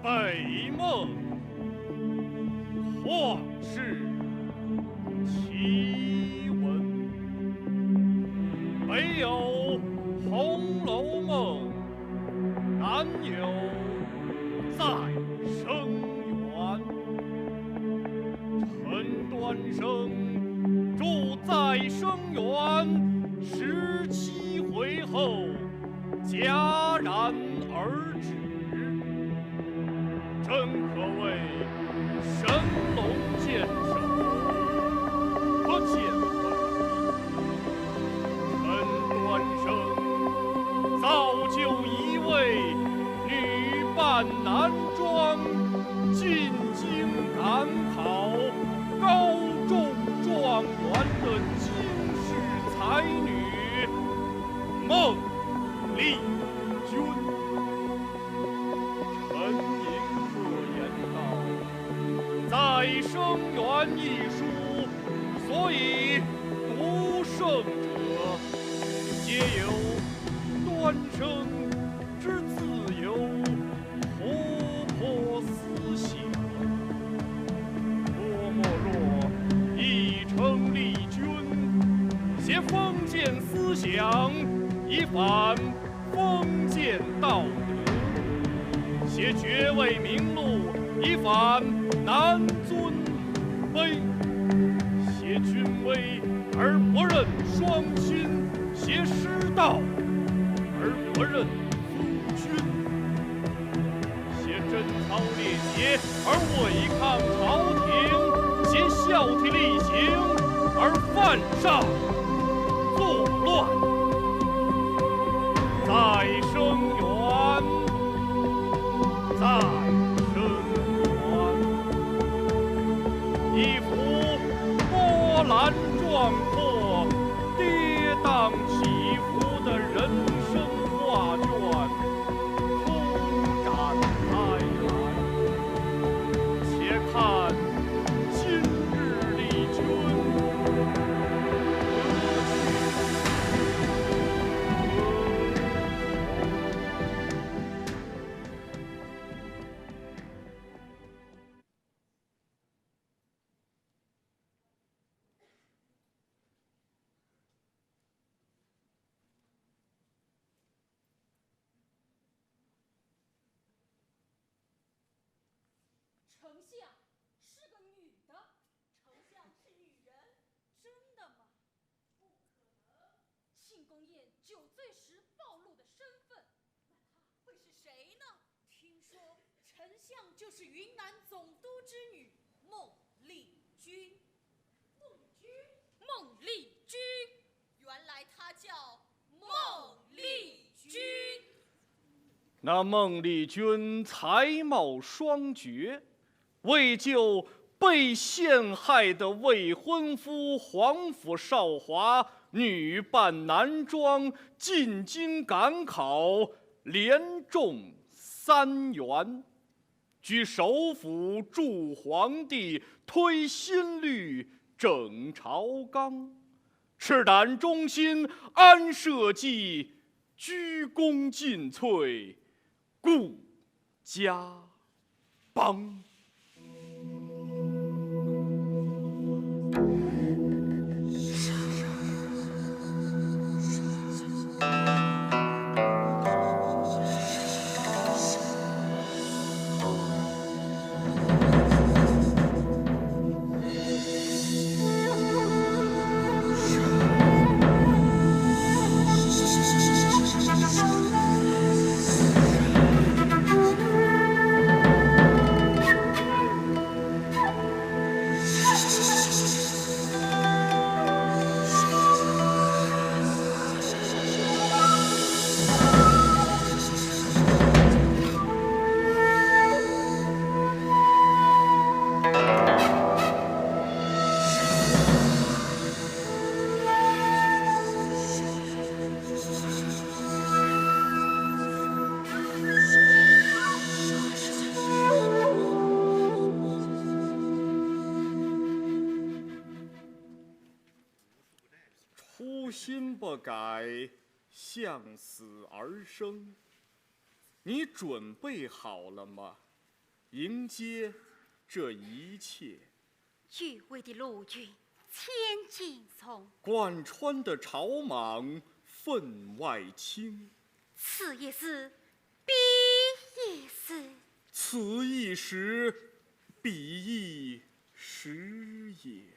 北梦旷世奇闻，北有《红楼梦》，南有再生缘。陈端生住再生园17回后，戛然而止。真可谓神龙见首，可见闻。陈端生造就一位女扮男装，进京赶考高中状元的惊世才女孟丽君。再生缘一书，所以读圣者皆有端生之自由活泼思想。莫若一称丽君，携封建思想以反封建道德，携爵位名禄以反男尊卑，挟君威而不认双亲，挟师道而不认夫君，挟贞操烈节而违抗朝廷，挟孝悌厉行而犯上作乱。再生缘，再一幅波澜壮阔、跌宕起伏的人生画卷铺展开来。且看今日丽君丞相是个女的，丞相是女人，真的吗？不可能。庆功宴酒醉时暴露的身份，那她会是谁呢？听说丞相就是云南总督之女孟丽君。孟丽君？孟丽君，原来她叫孟丽君。那孟丽君才貌双绝，为救被陷害的未婚夫皇甫少华女扮男装进京赶考，连中3元，居首辅助皇帝推新律整朝纲，赤胆忠心安社稷，鞠躬尽瘁顾家邦。心不改，向死而生。你准备好了吗？迎接这一切。巨威的陆军千斤重，贯穿的朝莽分外轻。此也是，彼也是。此一时，彼一时也。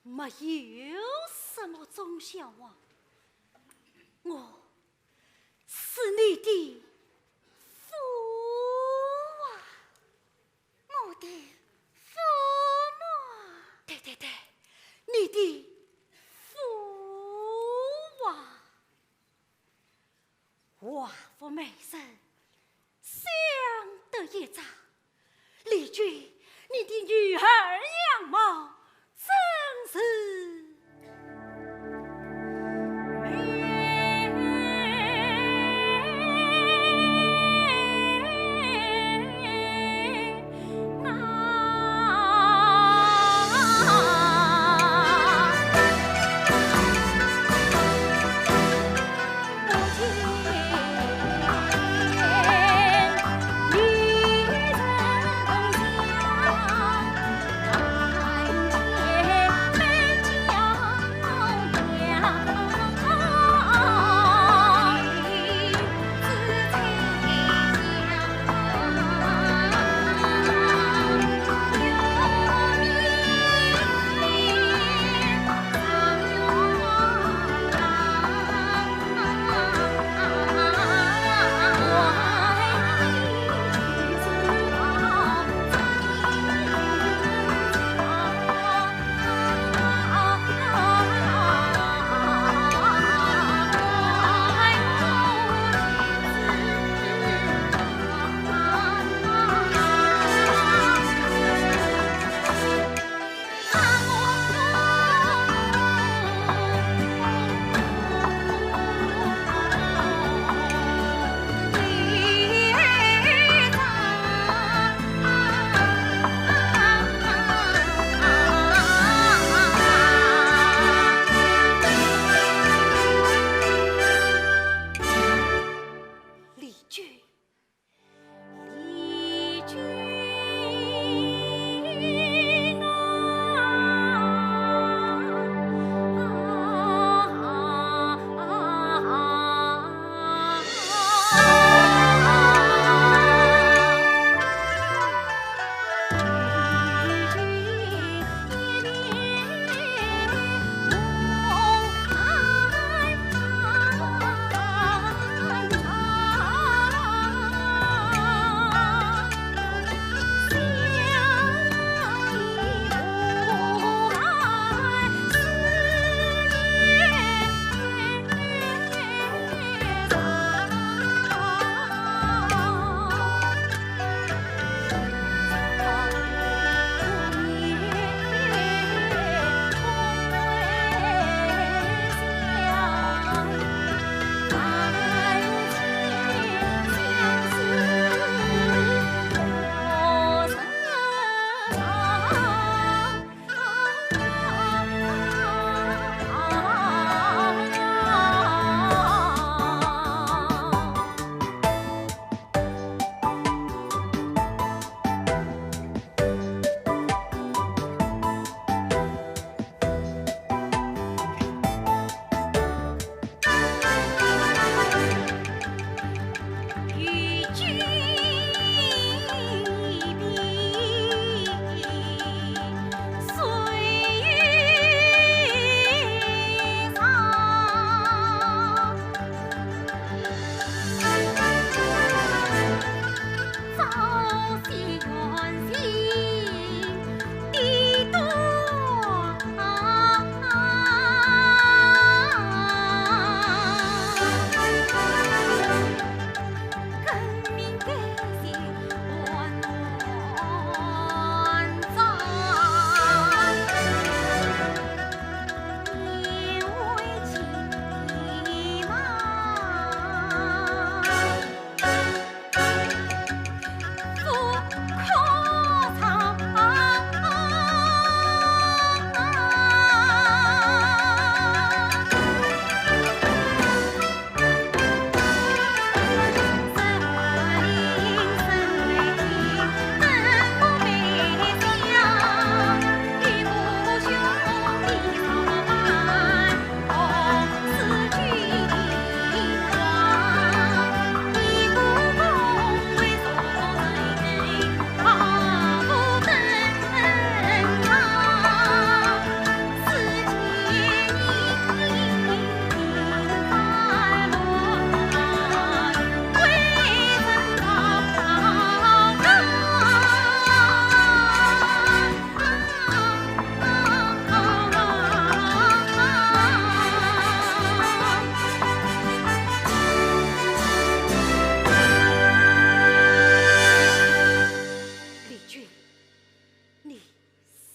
没有什么忠孝王，我是你的父啊，我的父母。对对对，你的父啊，华服美人，相得益彰，丽君，你的女儿样貌真是美。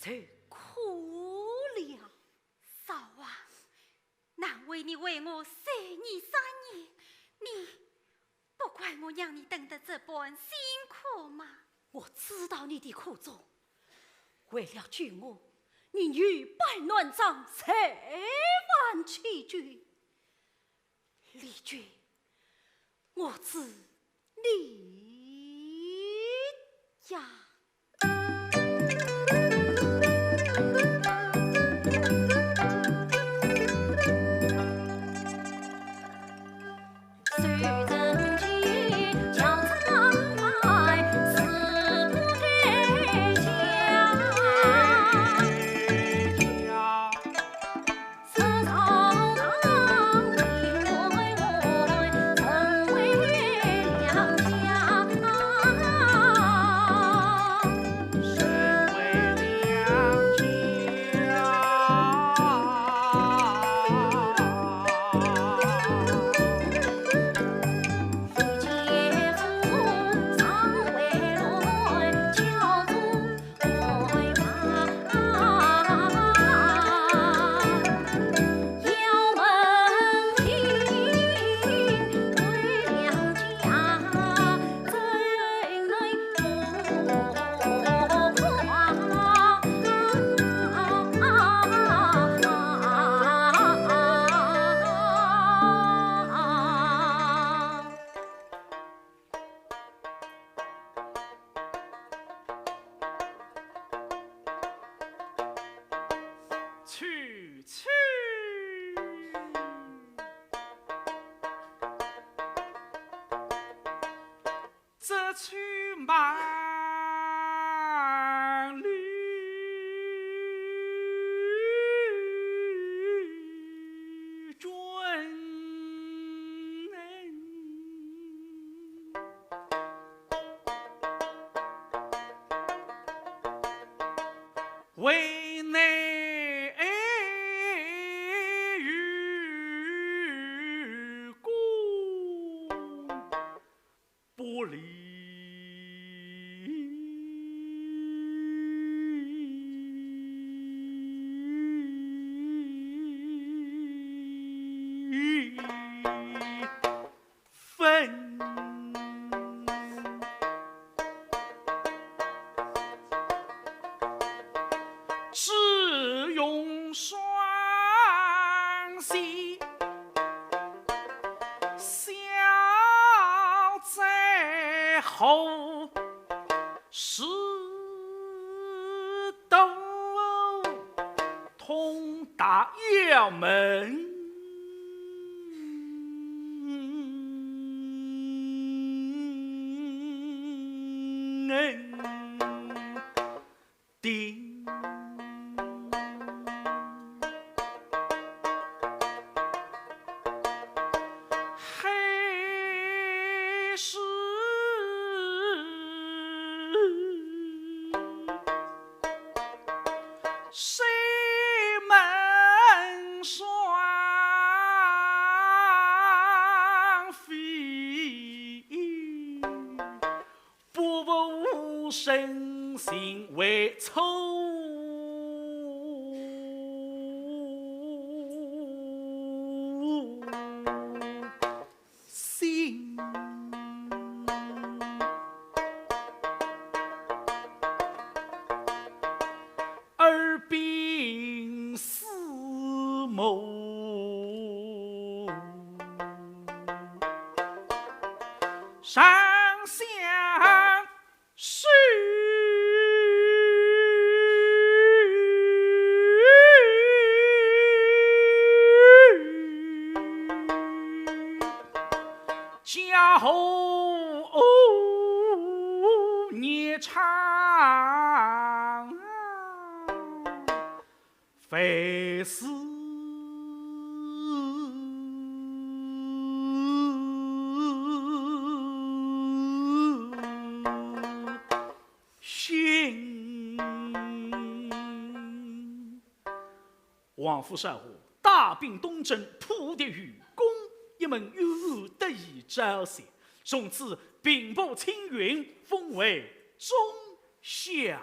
受苦了。嫂啊，难为你为我3年3夜，你不怪我让你等得这般辛苦吗？我知道你的苦衷，为了救我，你与白鸾长才万弃绝，离绝我自离家。这去马驴军，为内与公不离。只用双膝小在后，是斗通大衙门。定还是谁门双飞，不无身心为仇心。耳鬓厮谋，上相许。家后年长，非是心。王府山河大兵东征，扑敌于攻。一门又得以招降，从此兵部青云，封为中相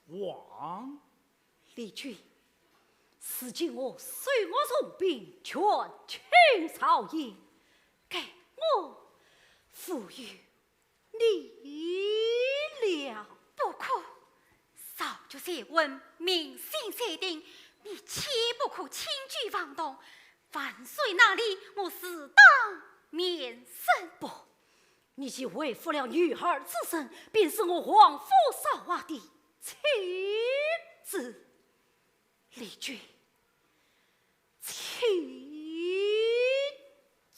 王。李俊，此今我随我从兵，全请少爷给我赋予你了。不可，少主谢问明心设定，你切不可轻举妄动。万岁那里，我死当免身。不，你既为负了女儿之身，便是我皇父少华的妻子。李俊，妻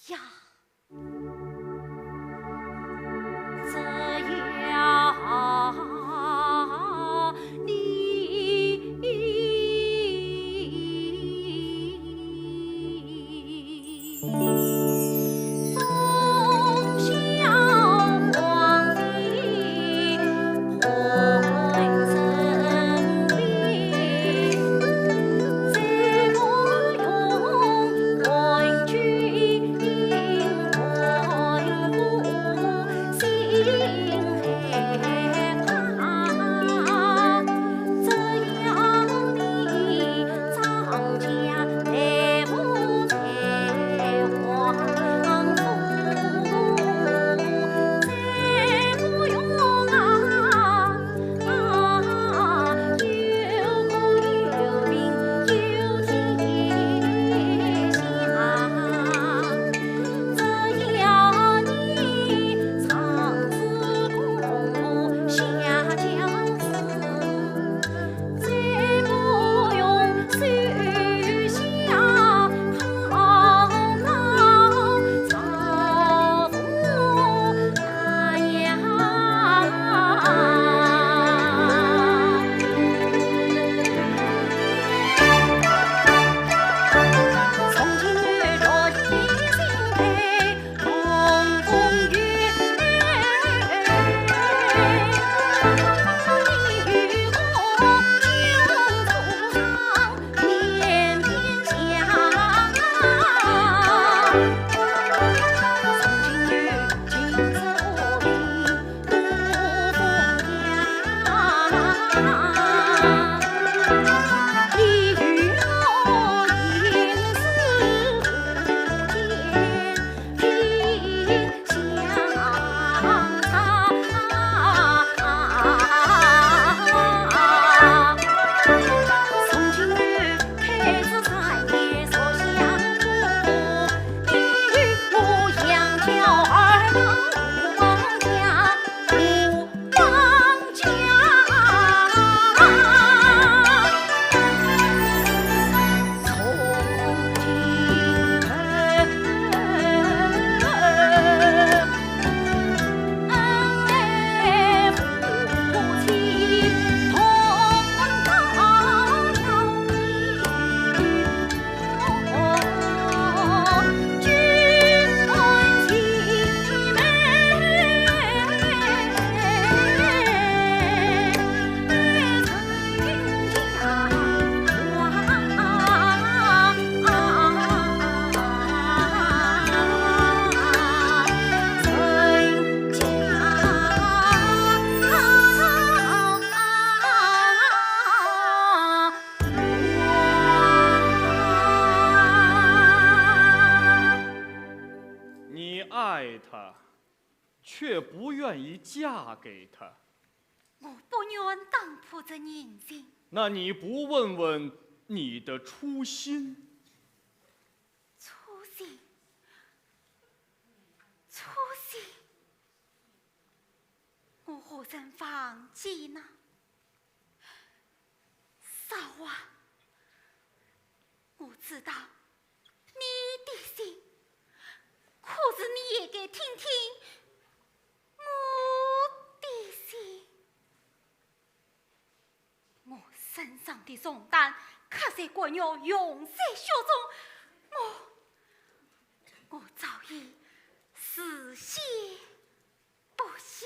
呀，这样却不愿意嫁给他。我不愿当铺这年纪。那你不问问你的初心？初心，初心，我何曾忘记呢？少啊，我知道你的心，可是你也该听听我的心。我身上的重担，刻在国鸟永在血中，我早已死心不下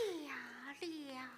了。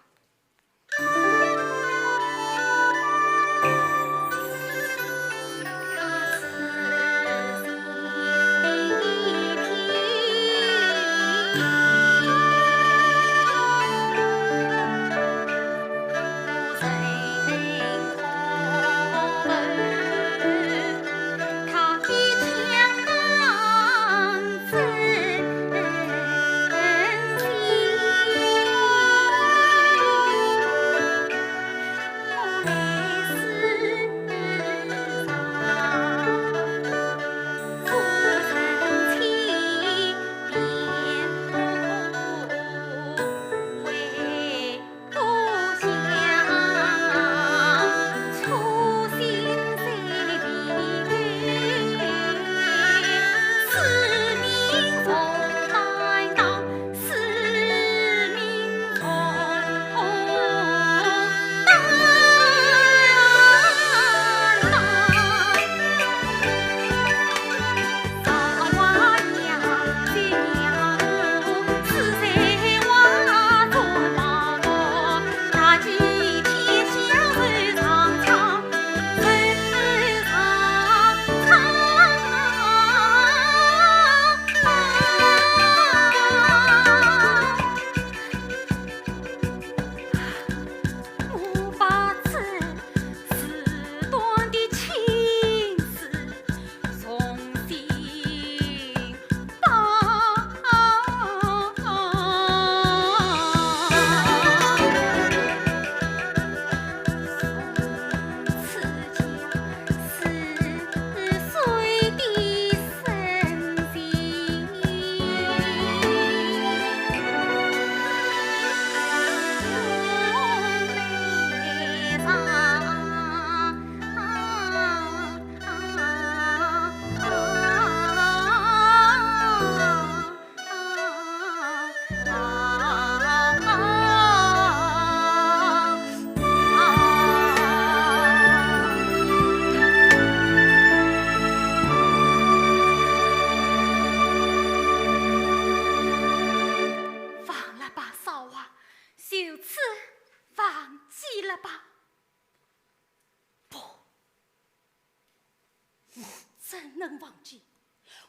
能忘记？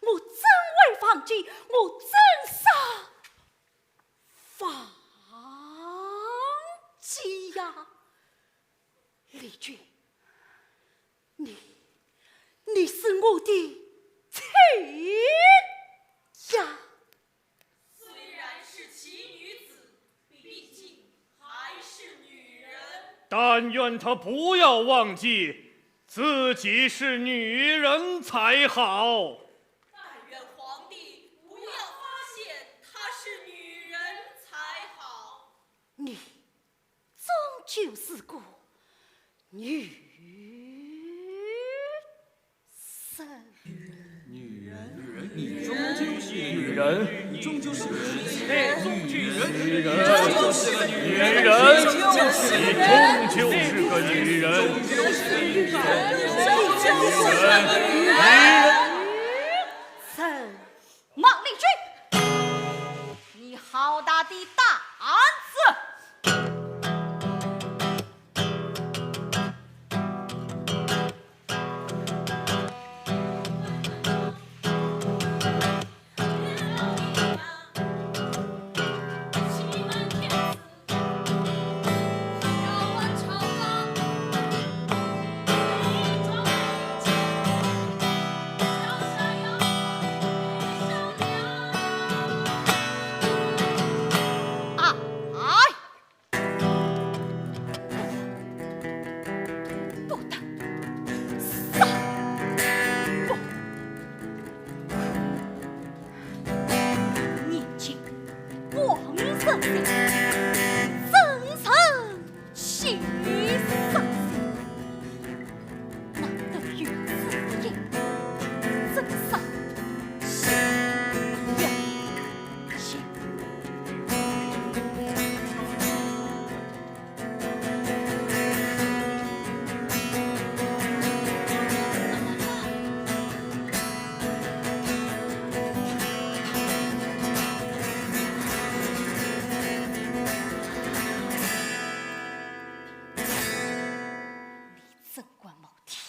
我怎会忘记？我真傻忘记呀！丽君，你是我的妻呀！虽然是奇女子，毕竟还是女人。但愿她不要忘记自己是女人才好。但愿皇帝不要发现她是女人才好。你终究是个女生。你终究是女人，你终究是个女人，女人，你终究是个女人，你终究是个女人，生，孟丽君，你好大的胆子！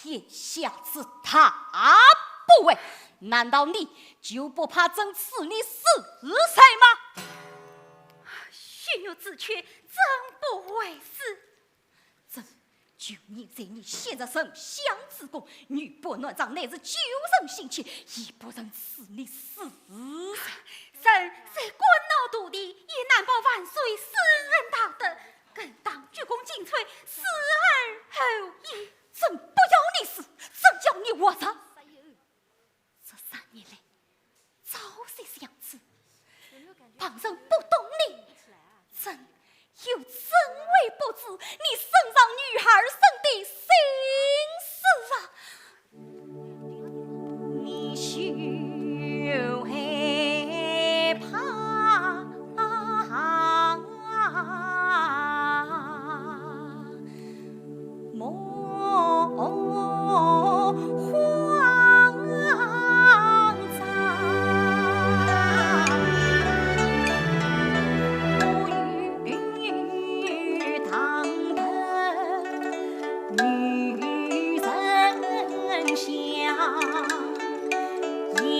天下之大不为，难道你就不怕朕赐你死罪吗？虚有自缺，怎不为死？朕就念在你现在圣相之功，女伯乱长乃至救人心切，亦不忍赐你死罪。朕虽官脑独立，也难保万岁私人大德，更当鞠躬尽瘁，死而后已。朕不要你死，朕要你活着。这3年来，早些是样子，旁人不懂你，朕又怎会不知你身上女孩生的心事啊？你休害怕，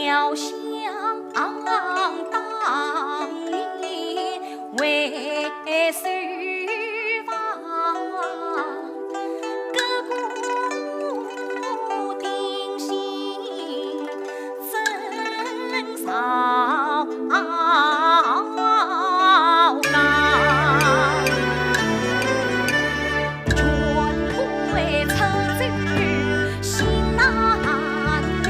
要想当年为守房，刻骨定心，真上岗，全会成就心难女。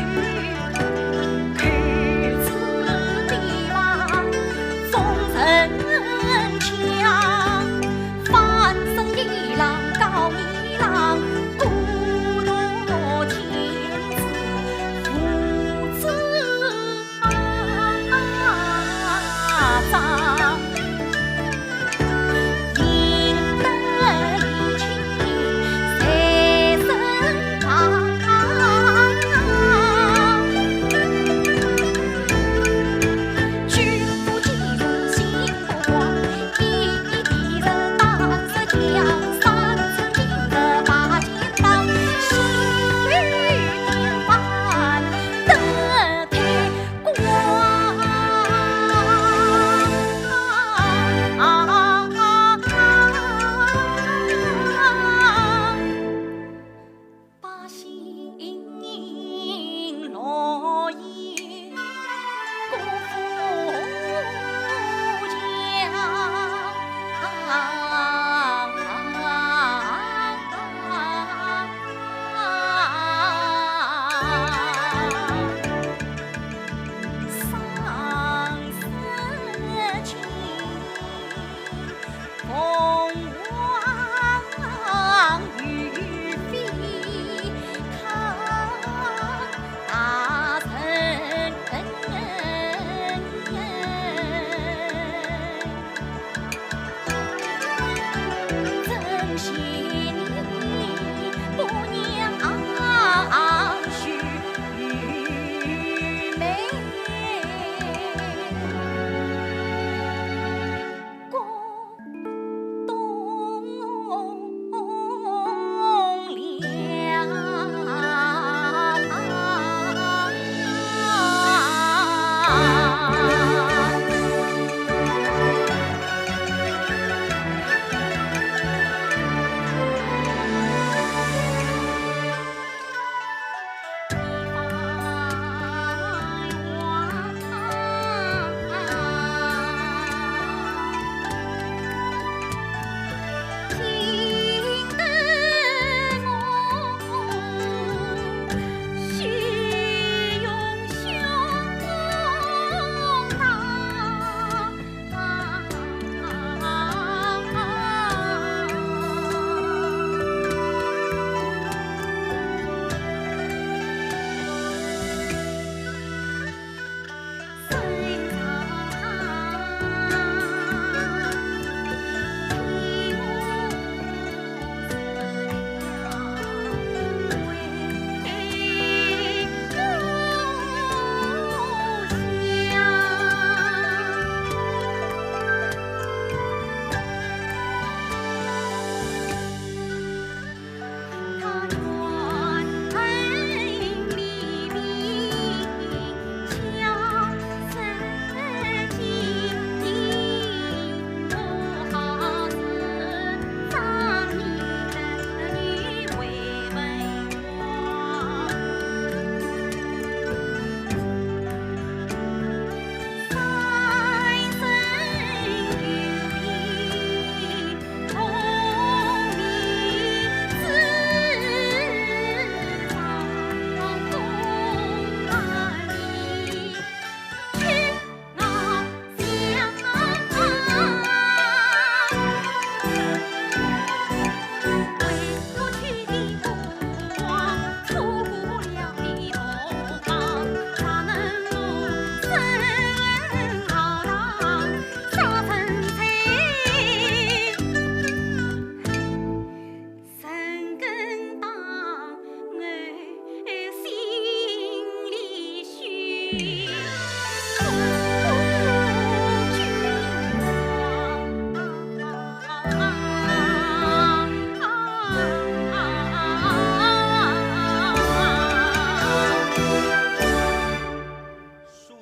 恕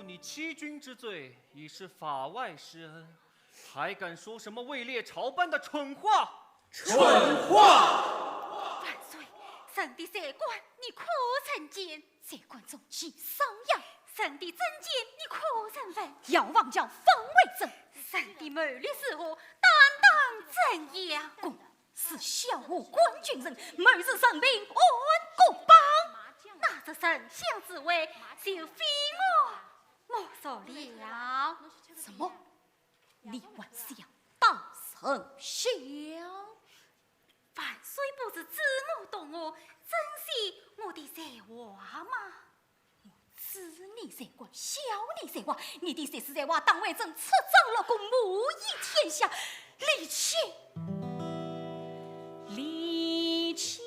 你欺君之罪，已是法外施恩，还敢说什么位列朝班的蠢话？蠢话！万岁，上帝赦官，你可曾见？赦官中气上扬，上帝真见你可曾闻？要王叫方为证，上帝谋略是何？担当怎样？公是小我官军人，每日生兵安国邦。那这丞相之位，就非我莫所了。什么？你还想当丞相？万岁不是知我懂我，珍惜我的才华吗？知你才官，晓你才华，你的才是才华，当为朕出征了公，母以天下，立起，立起。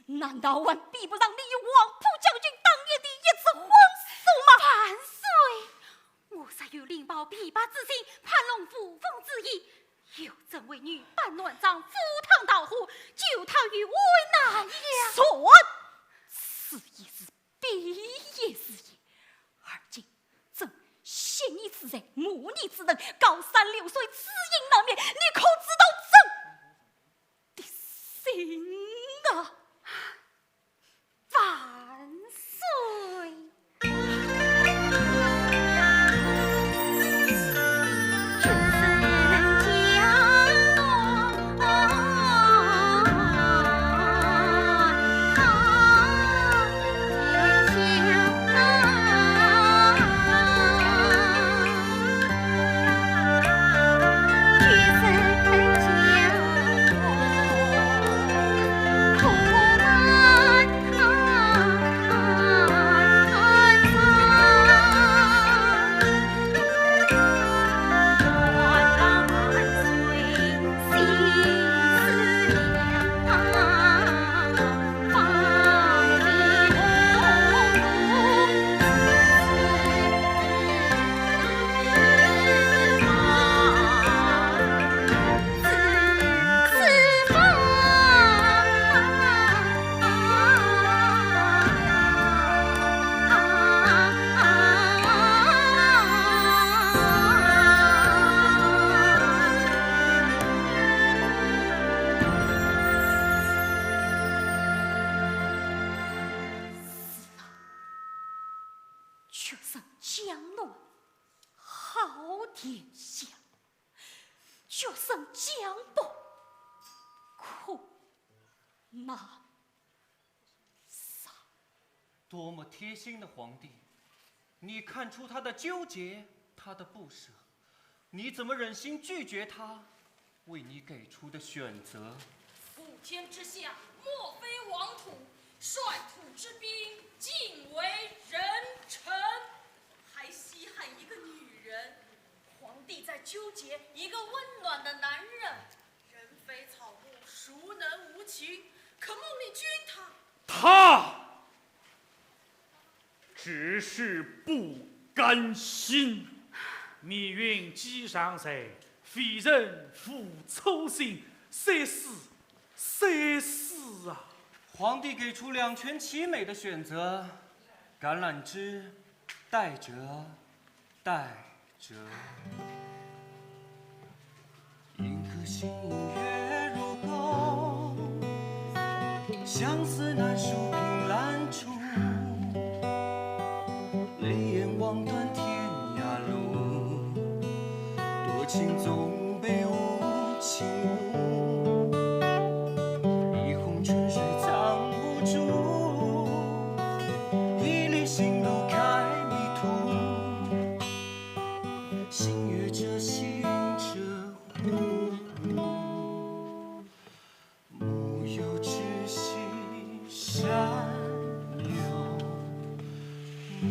难道还比不上你王普将军当年的一次荒俗吗？万岁！我实有领报琵琶之心，攀龙附凤之意，有朕为女扮乱帐，赴汤蹈火，救他于危难呀！算，此也是必也是也。而今朕陷你之人，母你之人，高3、6岁，此应难免。你可知道朕的心啊？万岁！举身天下，决胜江东，苦难杀。多么贴心的皇帝！你看出他的纠结，他的不舍，你怎么忍心拒绝他为你给出的选择？普天之下，莫非王土，率土之滨，尽为人臣。还稀罕一个女人，皇帝在纠结一个温暖的男人。人非草木，孰能无情？可孟丽君他只是不甘心。命运机上谁？非人复粗心，谁死啊！皇帝给出两全其美的选择：橄榄枝带着，银河星月如钩，相思难书凭栏处，泪眼望断天涯路，多情总被无情误，一泓春水藏不住，一缕心路开迷途，心悦着心着忽，木有知心山有木。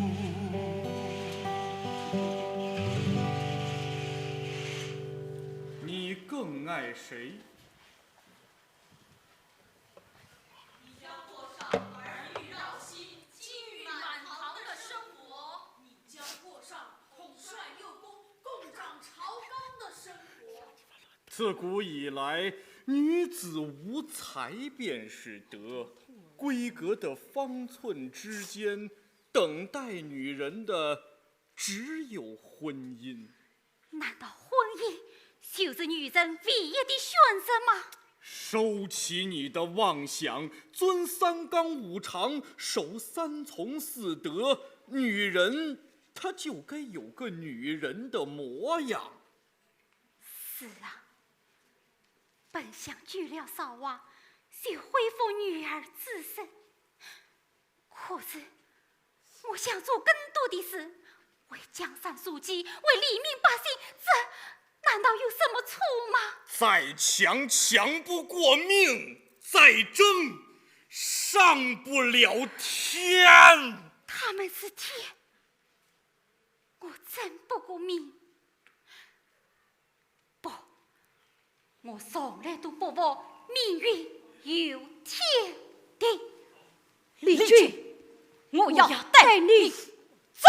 你更爱谁？你将过上儿女绕膝、金玉满堂的生活，你将过上统帅六宫、共掌朝纲的生活。自古以来，女子无才便是德，闺阁的方寸之间，等待女人的只有婚姻。难道婚姻就是女人唯一的选择吗？收起你的妄想，遵三纲五常，守三从四德，女人她就该有个女人的模样。是啊，本想娶了少娃，就恢复女儿自身，可是我想做更多的事，为江山社稷，为黎民百姓，这难道有什么错吗？再强强不过命，再争上不了天。他们是天，我争不过命。不，我从来都不忘命运有天定。丽君，我要带你走。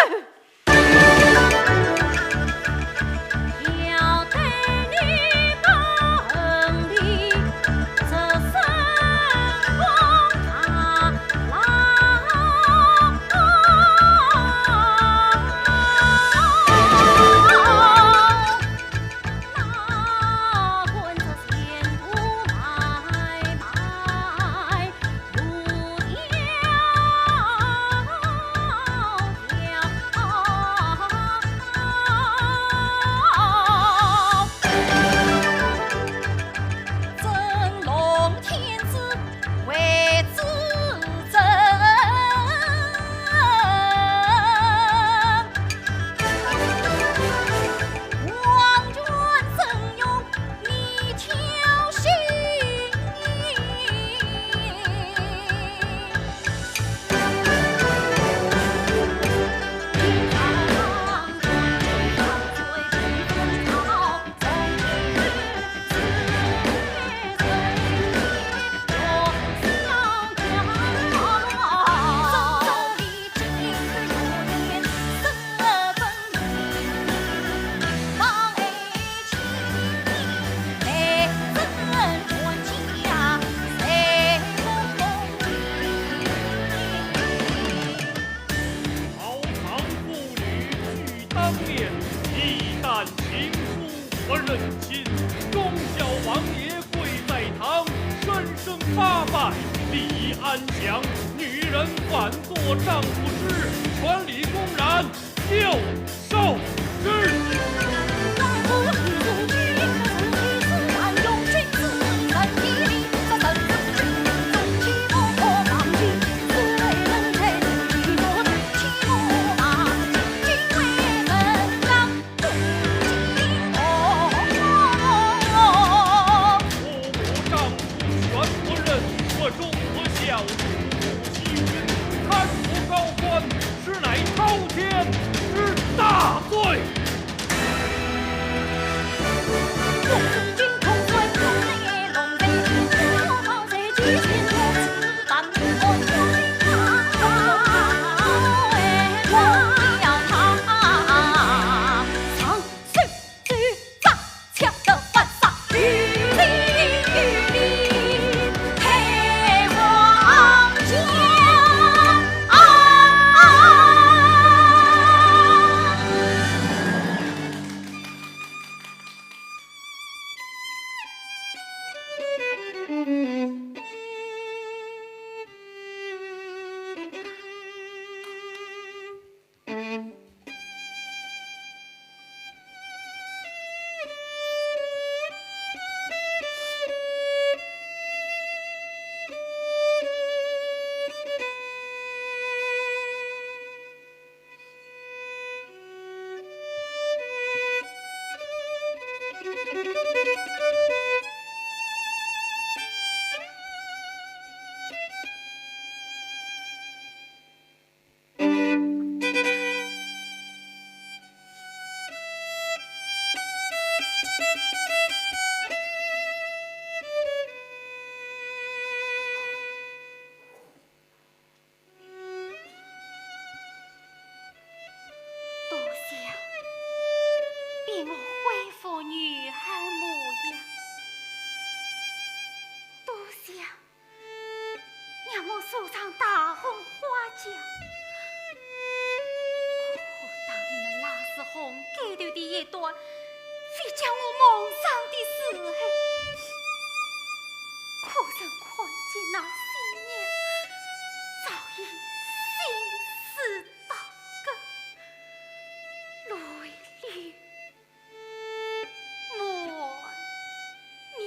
我认亲，忠孝王爷跪在堂，深深八拜，礼仪安详。女人反做丈夫事，权理公然，就受之。手上大红花轿，当你们老是红街头的一段，非叫我梦上的时候，可曾看见那新娘早已心死大根，泪流满面。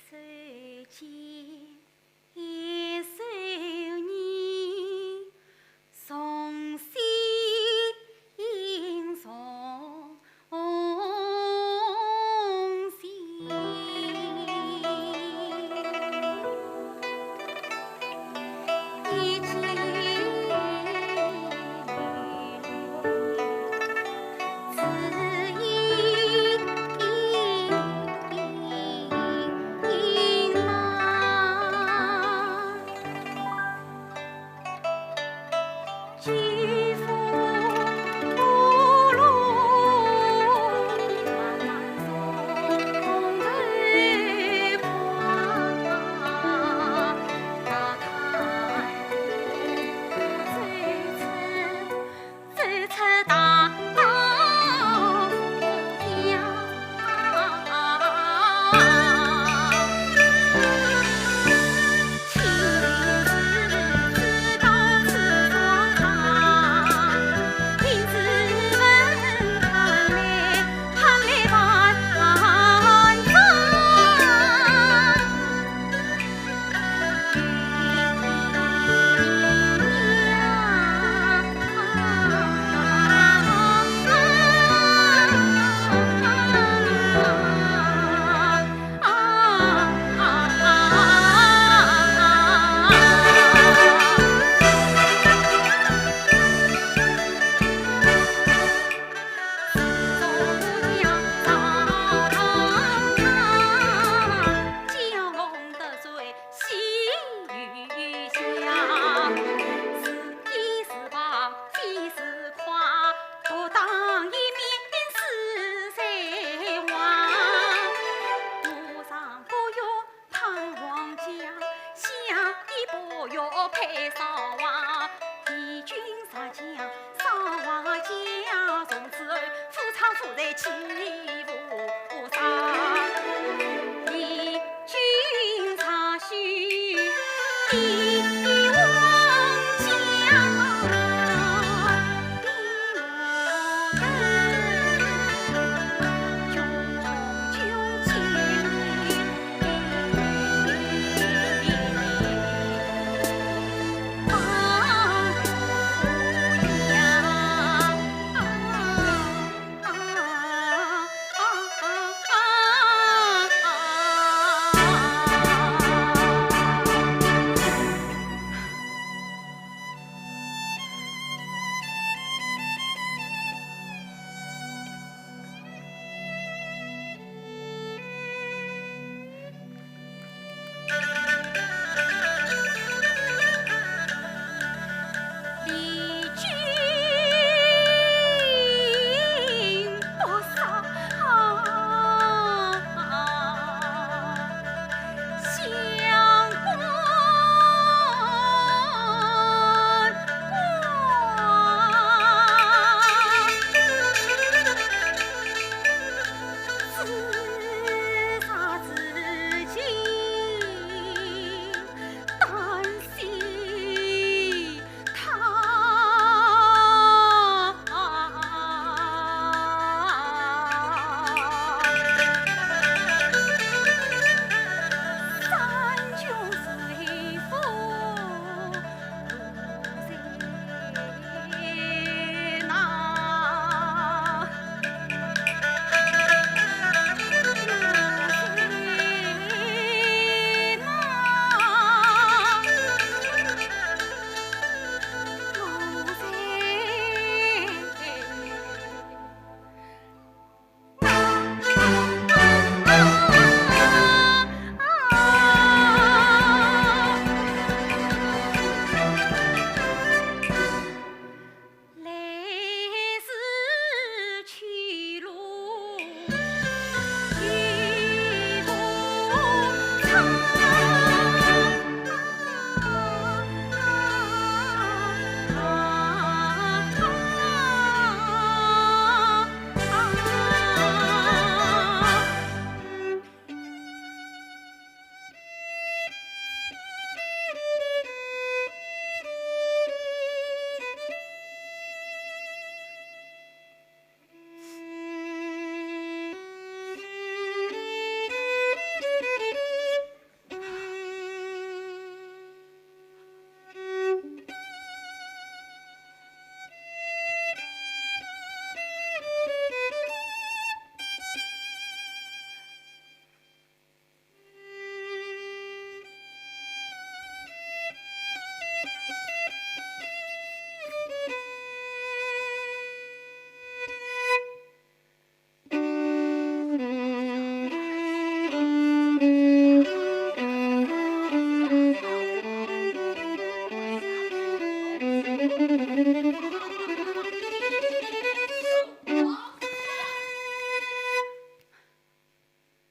谁见一首你送心送心，一见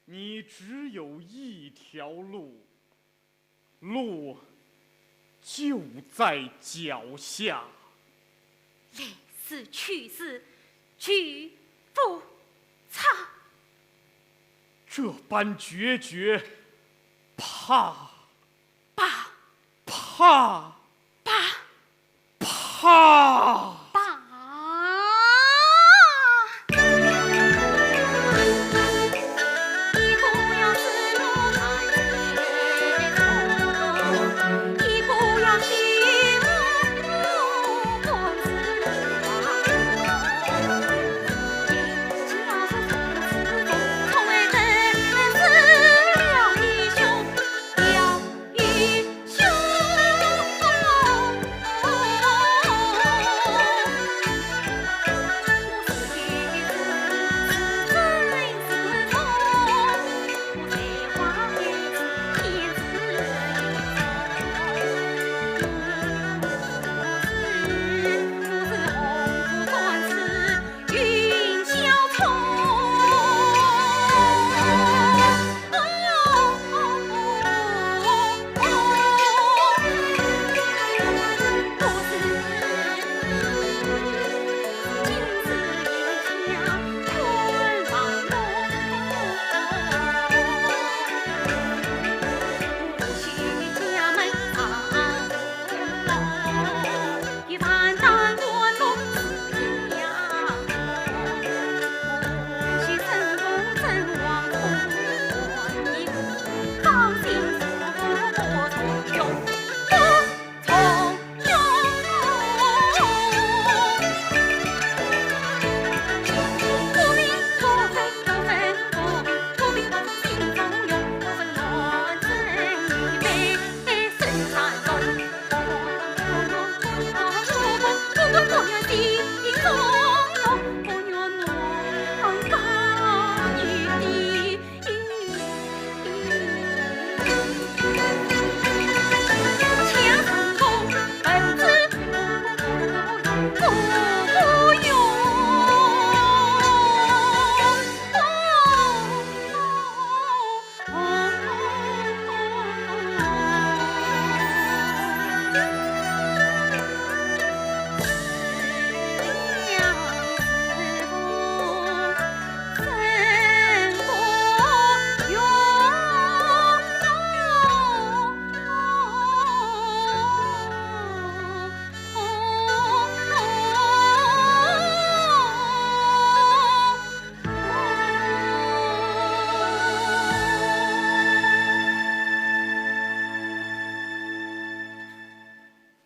你只有一条路，路就在脚下。来死去死，去不差。这般决绝，怕爸怕爸怕！爸。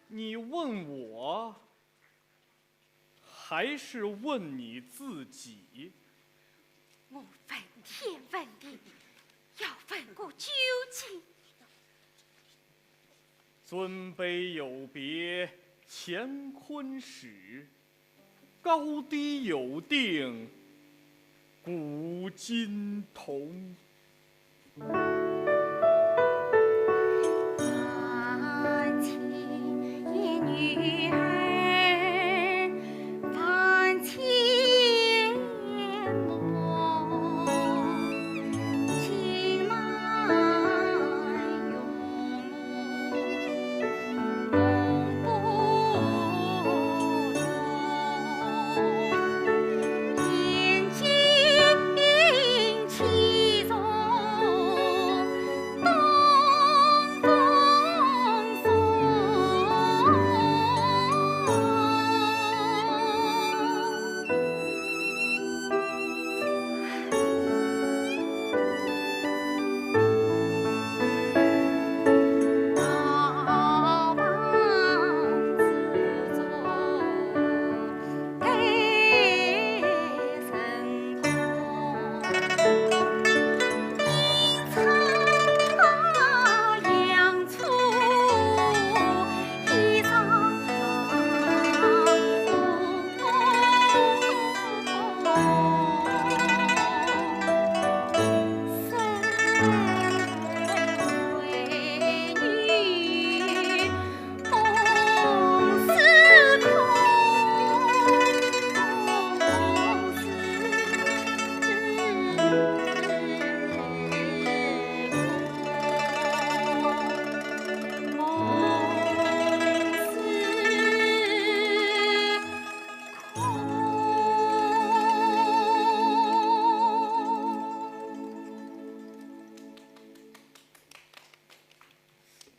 你问我，还是问你自己？我问天问地，要问个究竟。尊卑有别，乾坤始；高低有定，古今同。眼睛其中。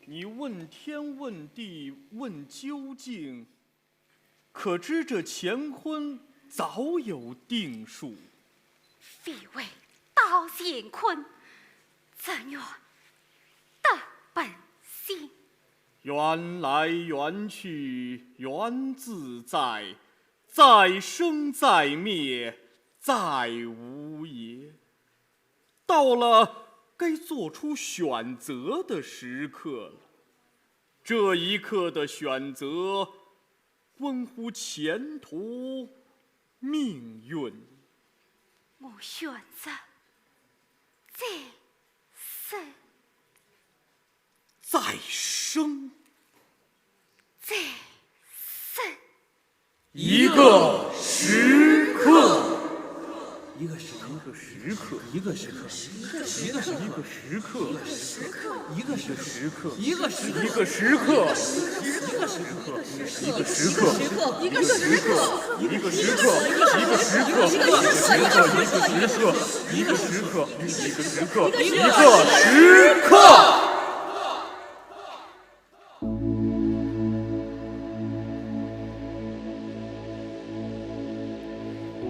你问天问地问究竟，可知这乾坤早有定数？非为道乾坤，怎愿得本性？缘来缘去缘自在，在生在灭再无也。到了该做出选择的时刻了。这一刻的选择，关乎前途命运。我选择再生，再生，再生。一个时刻。一个时刻，一个时刻，一个时刻，一个时刻，一个时刻，一个时刻，一个时刻，一个时刻，一个时刻，一个时刻，一个时刻，一个时刻，一个时刻，一个时刻，一个时刻，一个时刻。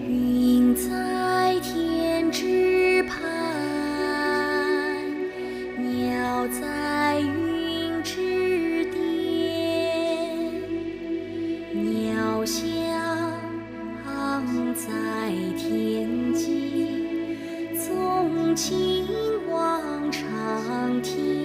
云在天之畔，鸟在云之巅，鸟翔在天际，纵情望长天。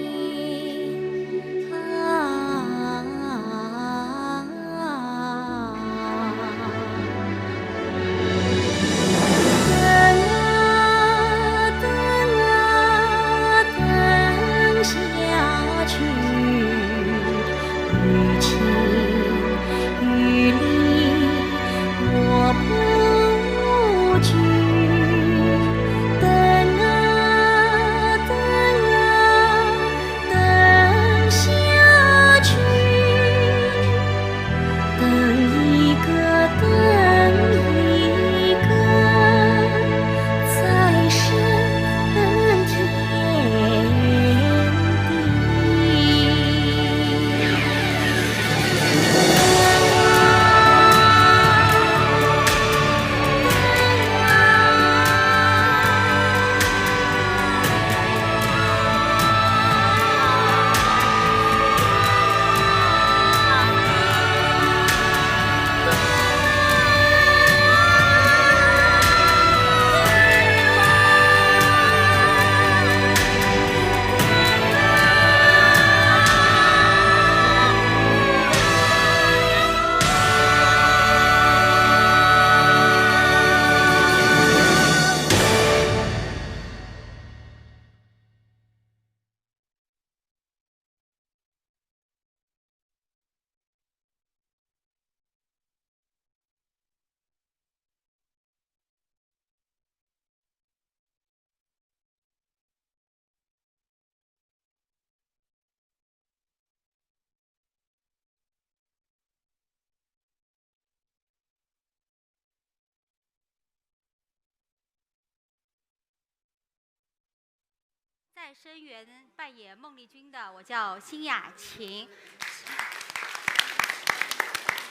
在生源扮演孟丽君的，我叫辛雅琴。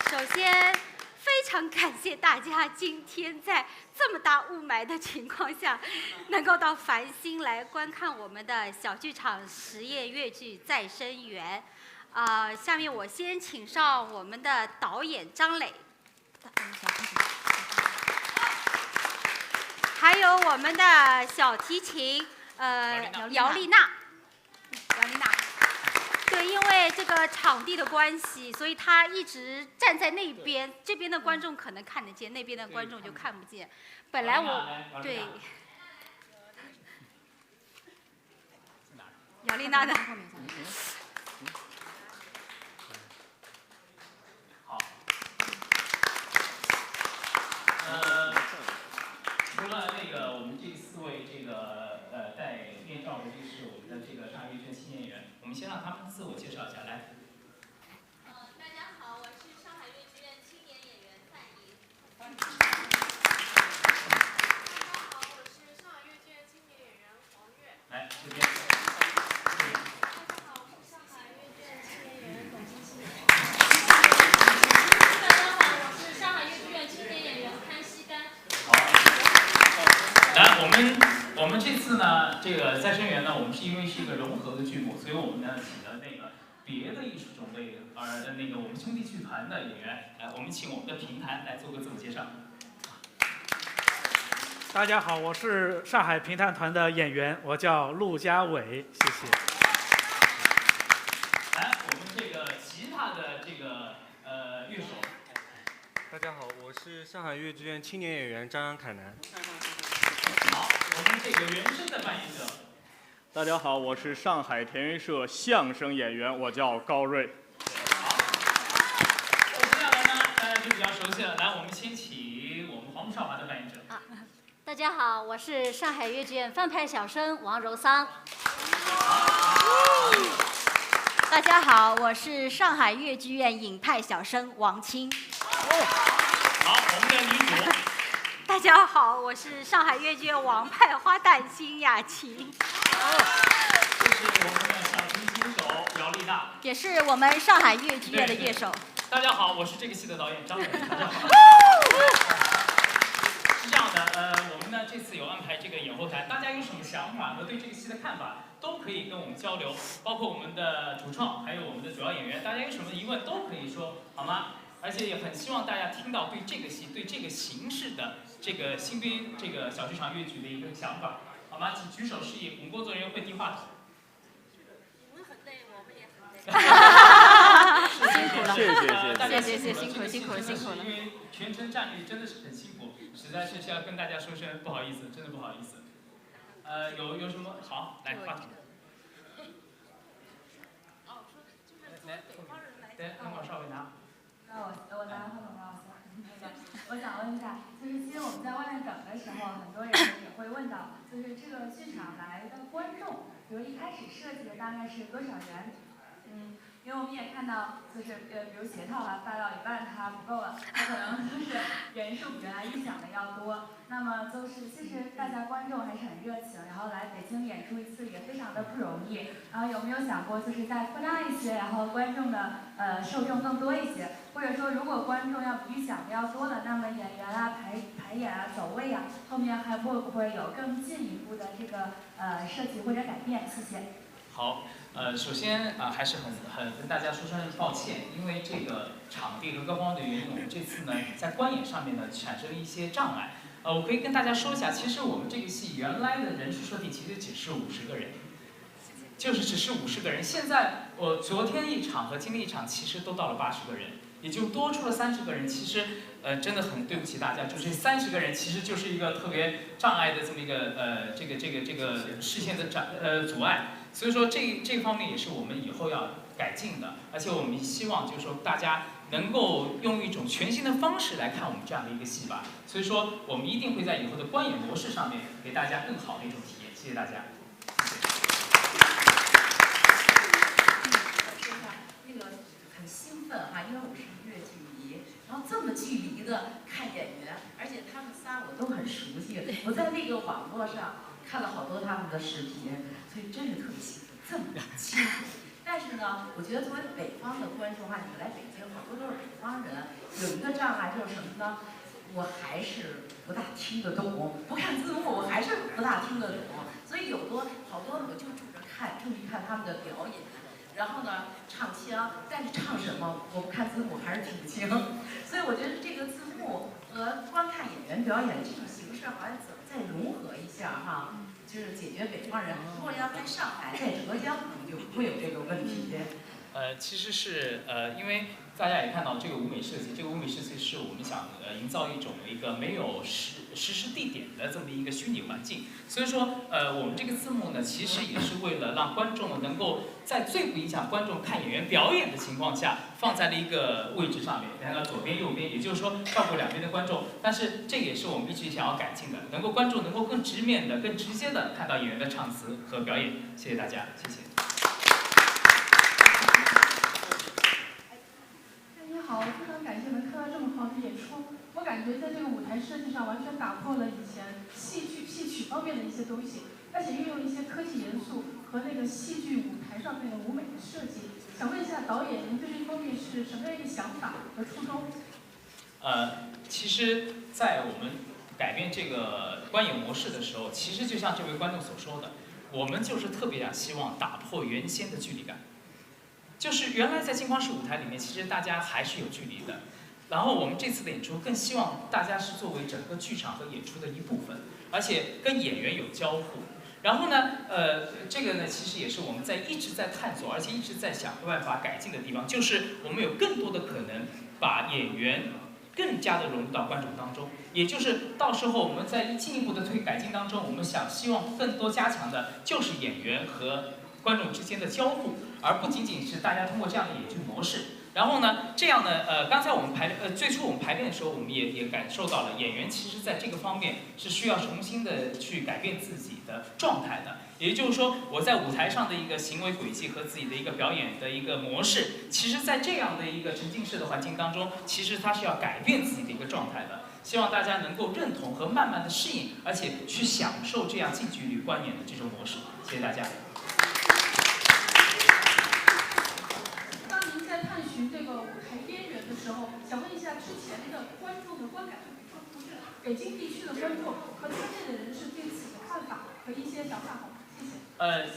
首先，非常感谢大家今天在这么大雾霾的情况下，能够到繁星来观看我们的小剧场实验越剧《再生缘》。下面我先请上我们的导演张磊，还有我们的小提琴。姚丽娜，对，因为这个场地的关系，所以她一直站在那边，这边的观众可能看得见，那边的观众就看不见。本来我对姚丽娜的。好。除了那个我们这4位这个戴面罩的，这是我们的这个上海越剧青年演员。我们先让他们自我介绍一下，来。大家好，我是上海越剧院青年演员范莹。大家好，我是上海越剧院青年演员黄月。来这边。大家好，我是上海越剧这个《再生缘》呢，我们是因为是一个融合的剧目，所以我们呢请了那个别的艺术种类那个我们兄弟剧团的演员，我们请我们的评弹来做个自我介绍。大家好，我是上海评弹团的演员，我叫陆家伟，谢谢。来，我们这个吉他的这个乐手。大家好，我是上海越剧院青年演员张凯南。好，我们这个原声的扮演者。大家好，我是上海田园社相声演员，我叫高瑞。好，接下来呢，大家就比较熟悉了。来，我们先请我们黄埔少华的扮演者。大家好，我是上海越剧院范派小生王柔桑。大家好，我是上海越剧院影派小生王青。好，我们的女主。大家好，我是上海越剧院王派花旦辛雅琪。这是我们的小提琴手姚丽娜，也是我们上海越剧院的乐手。大家好，我是这个戏的导演张伟。大家好。是这样的，我们呢这次有安排这个演后台，大家有什么想法和对这个戏的看法，都可以跟我们交流，包括我们的主创，还有我们的主要演员，大家有什么疑问都可以说，好吗？而且也很希望大家听到对这个戏、对这个形式的这个新编这个小剧场越剧的一个想法，好吗？请举手示意，我们工作人员会递话筒。你们很累，我们也很累。辛苦了，谢谢，辛苦了。因为全程站立真的是很辛苦，实在是要跟大家说声不好意思，真的不好意思。有什么好？来话筒。来，对，那么稍微拿。那我拿话筒吧，我想问一下，就是其实我们在外面等的时候，很多人也会问到，就是这个剧场来的观众，比如一开始设计的大概是多少人？因为我们也看到，就是比如鞋套啊，发到一半它不够了，它可能就是人数比原来预想的要多。那么就是其实大家观众还是很热情，然后来北京演出一次也非常的不容易。然后有没有想过，就是再扩大一些，然后观众的受众更多一些？或者说，如果观众要比预想的要多了，那么演员啊、排演啊、走位啊，后面还会不会有更进一步的这个设计或者改变？谢谢。好，首先还是很跟大家说声抱歉，因为这个场地和各方面的原因，我们这次呢在观演上面呢产生了一些障碍。我可以跟大家说一下，其实我们这个戏原来的人数设定其实只是50个人，就是只是50个人。现在我昨天一场和今天一场其实都到了80个人，也就多出了30个人。其实真的很对不起大家，就这30个人其实就是一个特别障碍的这么一个这个视线的阻碍。所以说这方面也是我们以后要改进的，而且我们希望就是说大家能够用一种全新的方式来看我们这样的一个戏吧。所以说我们一定会在以后的观演模式上面给大家更好的一种体验。谢谢大家。那个很兴奋哈，因为我是越剧迷，然后这么距离的看演员，而且他们仨我都很熟悉，我在那个网络上看了好多他们的视频，所以真是特别兴奋，这么清楚。但是呢，我觉得作为北方的观众哈，你们来北京好多都是北方人，有一个障碍就是什么呢？我还是不大听得懂，不看字幕我还是不大听得懂，所以好多我就注意看他们的表演。然后呢，唱腔，但是唱什么我不看字幕还是听不清，所以我觉得这个字幕和观看演员表演这种形式好像怎么再融合一下哈，就是解决北方人。如果要在上海、在浙江，可能就不会有这个问题。其实是因为大家也看到这个舞美设计，这个舞美设计是我们想营造一个没有实施地点的这么一个虚拟环境，所以说我们这个字幕呢，其实也是为了让观众能够在最不影响观众看演员表演的情况下，放在了一个位置上面，两个左边右边，也就是说照顾两边的观众。但是这也是我们一直想要改进的，观众能够更直面的、更直接的看到演员的唱词和表演。谢谢大家，谢谢。好，非常感谢能看到这么好的演出。我感觉在这个舞台设计上完全打破了以前戏曲方面的一些东西，而且运用一些科技元素和那个戏剧舞台上面的舞美的设计。想问一下导演，您对这方面是什么样一个想法和初衷？其实，在我们改变这个观演模式的时候，其实就像这位观众所说的，我们就是特别希望打破原先的距离感，就是原来在镜框式舞台里面，其实大家还是有距离的。然后我们这次的演出更希望大家是作为整个剧场和演出的一部分，而且跟演员有交互。然后呢，这个呢，其实也是我们一直在探索，而且一直在想办法改进的地方，就是我们有更多的可能把演员更加的融入到观众当中，也就是到时候我们在进一步的改进当中，我们希望更多加强的就是演员和观众之间的交互，而不仅仅是大家通过这样的演剧模式。然后呢，这样呢，刚才我们最初我们排练的时候，我们也感受到了演员其实在这个方面是需要重新的去改变自己的状态的。也就是说，我在舞台上的一个行为轨迹和自己的一个表演的一个模式，其实在这样的一个沉浸式的环境当中，其实它是要改变自己的一个状态的。希望大家能够认同和慢慢的适应，而且去享受这样近距离观演的这种模式。谢谢大家。当您在探寻这个舞台边缘的时候，想问一下之前的观众的观感，就是北京地区的观众和专业的人士对此的看法和一些想法好吗？谢谢。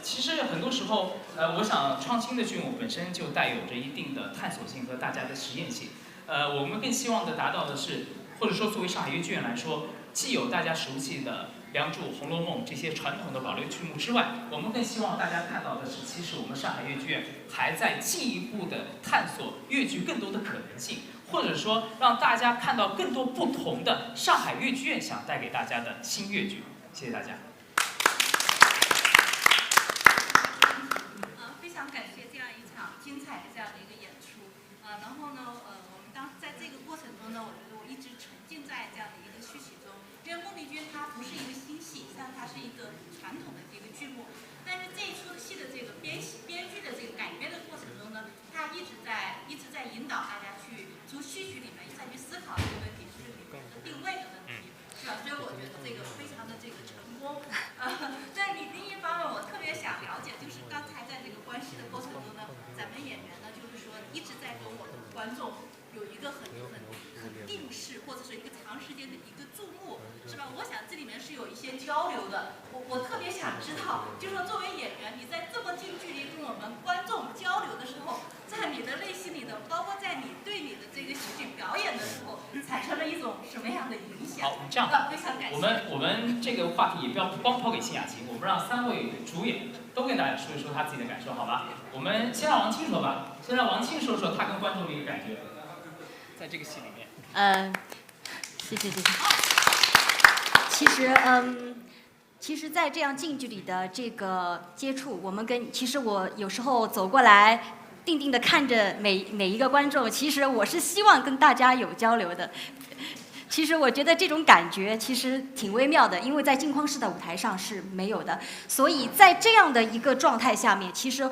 其实很多时候，我想创新的剧目本身就带有着一定的探索性和大家的实验性。我们更希望的达到的是，或者说作为上海越剧院来说，既有大家熟悉的《梁祝》《红楼梦》这些传统的保留剧目之外，我们更希望大家看到的是，其实我们上海越剧院还在进一步的探索越剧更多的可能性，或者说让大家看到更多不同的上海越剧院想带给大家的新越剧。谢谢大家。非常感谢这样一场精彩的这样的一个演出。然后呢，我们在这个过程中呢，我觉得我一直沉浸在这样的一个戏曲中。因为孟丽君它不是一个新戏，但它是一个传统的这个剧目。但是这一出戏的这个编剧的这个改编的过程中呢，它一直在引导大家去从戏曲里面再去思考这个问题，是里面的定位的问题，是吧？所以我觉得这个非常的这个成功。在另一方面，我特别想了解，就是刚才在这个观戏的过程中呢，咱们演员呢，就是说一直在跟我们观众有一个很定式，或者是一个长时间的一个注目，是吧？我想这里面是有一些交流的。我特别想知道，就是说作为演员，你在这么近距离跟我们观众交流的时候，在你的内心里的，包括在你对你的这个戏剧表演的时候，产生了一种什么样的影响？好，这样，非常感谢。我们这个话题也不要光抛给辛雅琪，我们让3位主演都跟大家说一说他自己的感受，好吧？我们先让王青说吧，先让王青说说他跟观众的一个感觉，在这个戏里面。谢谢。其实，在这样近距离的这个接触，其实我有时候走过来，定定地看着每一个观众，其实我是希望跟大家有交流的。其实我觉得这种感觉其实挺微妙的，因为在镜框式的舞台上是没有的，所以在这样的一个状态下面，其实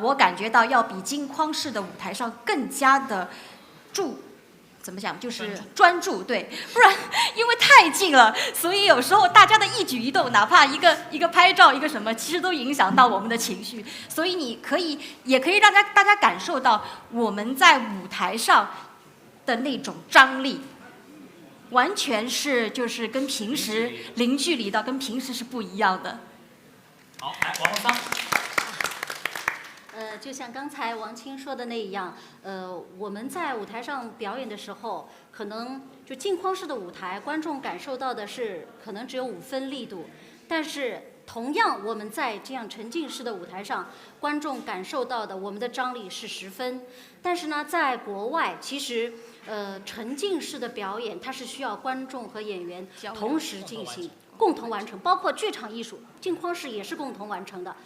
我感觉到要比镜框式的舞台上更加的怎么讲，就是专注，对，不然因为太近了，所以有时候大家的一举一动，哪怕一个拍照，一个什么，其实都影响到我们的情绪。所以也可以让大家感受到我们在舞台上的那种张力，完全是就是跟平时零距离的，跟平时是不一样的。好，来王洪桑。就像刚才王青说的那样，我们在舞台上表演的时候，可能就镜框式的舞台，观众感受到的是可能只有5分力度，但是同样我们在这样沉浸式的舞台上，观众感受到的我们的张力是10分。但是呢，在国外，其实沉浸式的表演，它是需要观众和演员同时进行，共同完成，包括剧场艺术，镜框式也是共同完成的。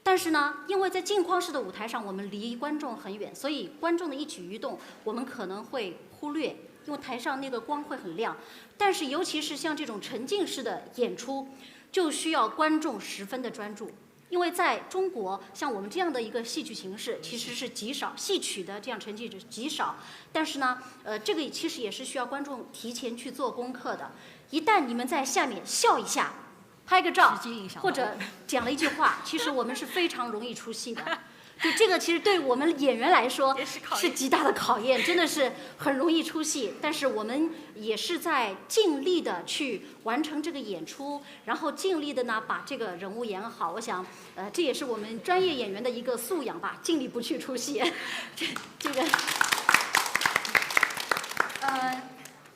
但是呢，因为在镜框式的舞台上，我们离观众很远，所以观众的一举一动，我们可能会忽略，因为台上那个光会很亮。但是尤其是像这种沉浸式的演出，就需要观众10分的专注。因为在中国，像我们这样的一个戏剧形式，其实是极少，戏曲的这样沉浸式极少。但是呢，这个其实也是需要观众提前去做功课的。一旦你们在下面笑一下，拍个照，或者讲了一句话，其实我们是非常容易出戏的。就这个其实对我们演员来说是极大的考验，真的是很容易出戏。但是我们也是在尽力的去完成这个演出，然后尽力的呢把这个人物演好。我想，这也是我们专业演员的一个素养吧，尽力不去出戏。这个，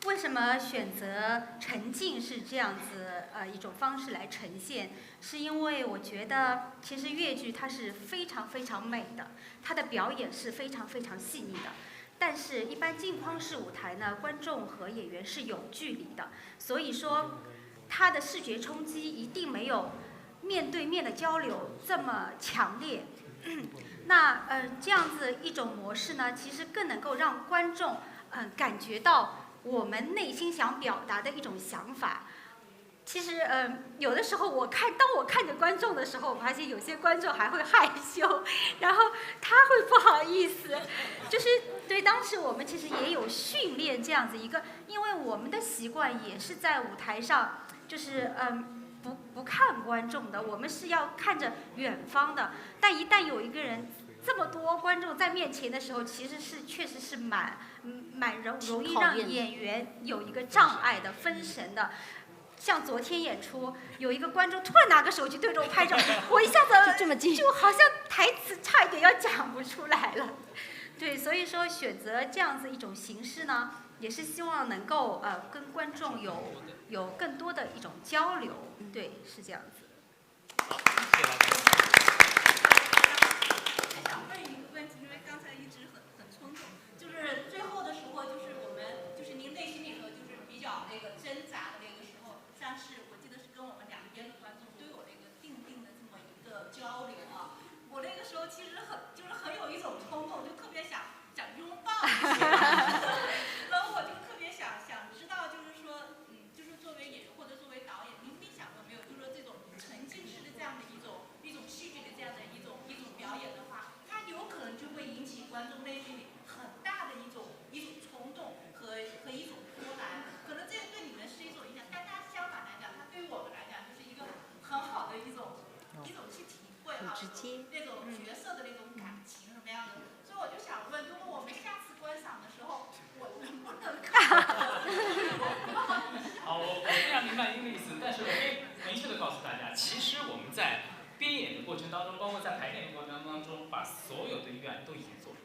为什么选择沉浸式这样子一种方式来呈现？是因为我觉得其实越剧它是非常非常美的，它的表演是非常非常细腻的。但是，一般镜框式舞台呢，观众和演员是有距离的，所以说它的视觉冲击一定没有面对面的交流这么强烈。那这样子一种模式呢，其实更能够让观众感觉到我们内心想表达的一种想法。其实有的时候当我看着观众的时候，我发现有些观众还会害羞，然后他会不好意思，就是对当时我们其实也有训练这样子一个，因为我们的习惯也是在舞台上，就是不看观众的，我们是要看着远方的。但一旦有一个人这么多观众在面前的时候，其实是确实是蛮容易让演员有一个障碍的、分神的。像昨天演出，有一个观众突然拿个手机对着我拍照，我一下子就好像台词差一点要讲不出来了。对，所以说选择这样子一种形式呢，也是希望能够跟观众有更多的一种交流。对，是这样子。我想问一个问题，因为刚才一直很冲动，就是最后的时候，就是我们就是您内心里头就是比较那个挣扎的那个时候，像是我记得是跟我们两边的观众都有那个定的这么一个交流啊。我那个时候其实很有一种冲动，就特别想拥抱一下，然后我就特别想知道，就是说，就是作为演员或者作为导演，您想过没有，就是说这种沉浸式的这样的一种戏剧的这样的一种表演的话，它有可能就会引起观众内心里很大的一种冲动和一种波澜，可能这对你们是一种影响，但它相反来讲，它对于我们来讲就是一个很好的一种去体会啊，那种角色的那种感情什么样的。所以我就想问，如果我们下次观赏的时候，我能不能看？好，我非常明白您的意思，但是我可以明确的告诉大家，其实我们在编演的过程当中，包括在排练的过程当中，把所有的预案都已经做了。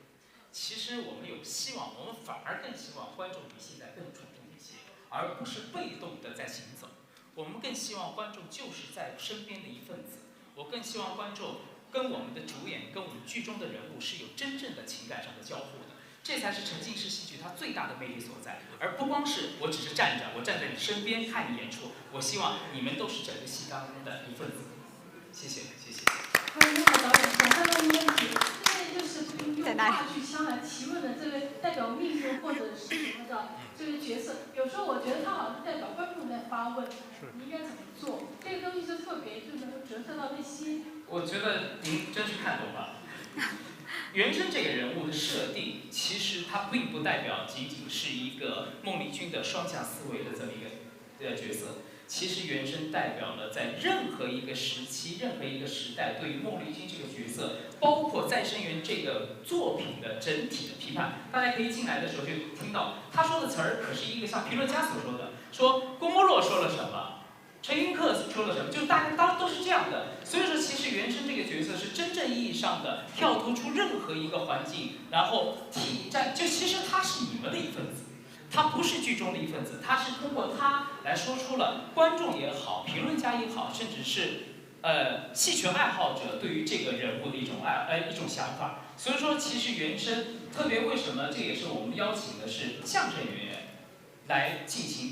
其实我们有希望，我们反而更希望观众比现在更主动一些，而不是被动的在行走。我们更希望观众就是在身边的一份子。我更希望观众跟我们的主演、跟我们剧中的人物是有真正的情感上的交互的，这才是沉浸式戏剧它最大的魅力所在，而不光是我只是站着，我站在你身边看你演出。我希望你们都是整个戏当中的一份子。谢谢，谢谢。你好，导演，想问一个问题，因为就是用话剧腔来提问的这个代表命运或者是什么的这个角色，有时候我觉得他好像是代表观众在发问，你应该怎么做？这个东西就特别就能够折射到内心。我觉得您真是看懂了。元贞这个人物的设定，其实它并不代表仅仅是一个孟丽君的双向思维的这么一个角色。其实元贞代表了在任何一个时期、任何一个时代，对于孟丽君这个角色，包括《再生缘》这个作品的整体的批判。大家可以进来的时候就听到他说的词儿，可是一个像评论家所说的，说郭沫若说了什么。陈寅恪说了什么？就是大家都是这样的，所以说其实元贞这个角色是真正意义上的跳脱出任何一个环境，然后体战，就其实他是你们的一份子，他不是剧中的一份子，他是通过他来说出了观众也好，评论家也好，甚至是戏曲爱好者对于这个人物的一种一种想法。所以说其实元贞特别为什么这也是我们邀请的是相声演员。来进行一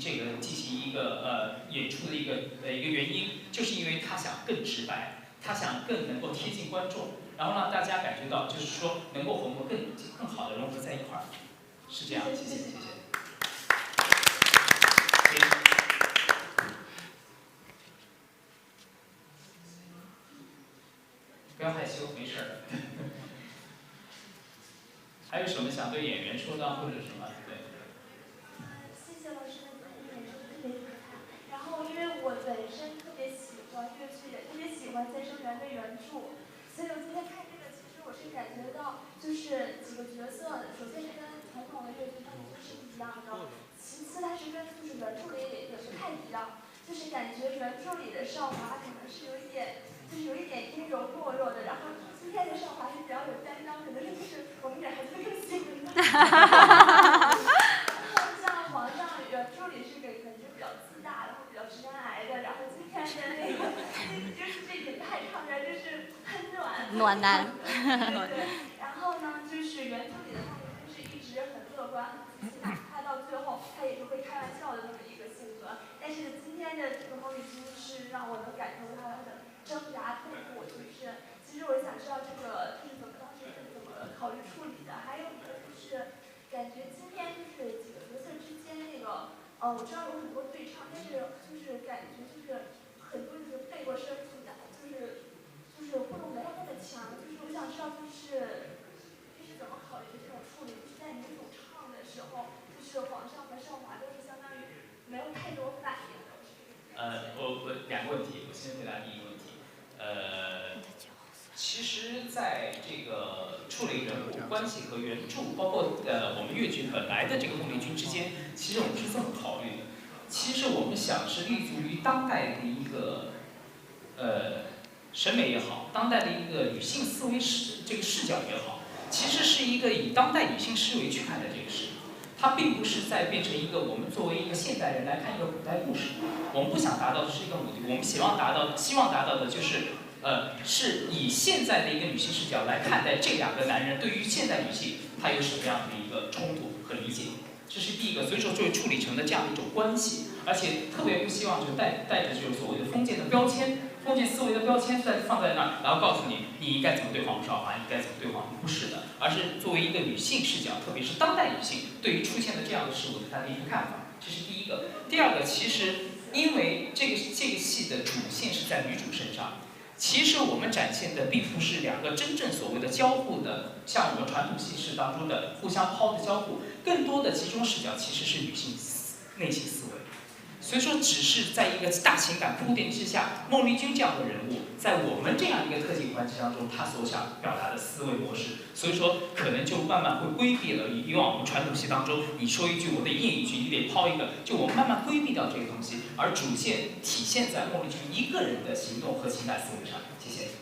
个演出的一个原因，就是因为他想更直白，他想更能够贴近观众，然后让大家感觉到，就是说能够和我们更好的融合在一块儿，是这样。谢谢，谢谢。不要害羞，没事儿。还有什么想对演员说的，或者什么？对。谢谢老师的演出特别精彩。然后，因为我本身特别喜欢越剧，也特别喜欢《再生缘》的原著，所以我今天看这个，其实我我是感觉到就是几个角色，首先是跟传统的粤剧他们就是不一样的，其次它是跟就是原著里也不太一样，就是感觉原著里的少华可能是有一点阴柔懦弱的，然后今天的少华是比较有担当，可能是就是我们女孩子更喜欢的。像皇上原著里是感觉比较自大，然后比较直男癌的，然后今天的那个就是这点太唱出来就是很暖男。对。然后呢，就是原著里的孟丽君是一直很乐观，哪怕到最后他也是会开玩笑的那么一个性格。但是今天的这个孟丽君是让我能感受到她的挣扎痛苦，就是其实我想知道这个就是当时是怎么考虑处理的。还有一个就是感觉今天就是几个角色之间那个我知道有很多对唱，但是就是感觉就是很多就是背过身去打，就是互动没有那么强，就是我想知道就是怎么考虑的这种处理，就是在女主唱的时候，就是皇上和少华都是相当于没有太多反应的。我两个问题，我先回答第一个问题。其实在这个处理人物关系和原著，包括我们粤剧本来的这个孟丽君之间，其实我们是这么考虑的。其实我们想是立足于当代的一个审美也好，当代的一个女性思维这个视角也好，其实是一个以当代女性思维去看待这个事。它并不是在变成一个我们作为一个现代人来看一个古代故事，我们不想达到的是一个目的，我们希望达到的就是是以现在的一个女性视角来看待这两个男人对于现代女性他有什么样的一个冲突和理解，这是第一个。所以说作为处理成的这样的一种关系，而且特别不希望就带着这种所谓的封建的标签。封建思维的标签放在那儿，然后告诉你应该怎么对皇少华，应该怎么对皇帝，不是的，而是作为一个女性视角，特别是当代女性对于出现的这样的事物她的一个看法，这是第一个。第二个，其实因为这个戏的主线是在女主身上，其实我们展现的并不是两个真正所谓的交互的，像我们传统戏式当中的互相抛的交互，更多的集中视角其实是女性内心思维。所以说，只是在一个大情感铺垫之下，孟丽君这样的人物，在我们这样一个特技环境当中，她所想表达的思维模式，所以说可能就慢慢会规避了以往我们传统戏当中，你说一句我得应一句，你得抛一个，就我们慢慢规避掉这个东西，而主线体现在孟丽君一个人的行动和情感思维上。谢谢。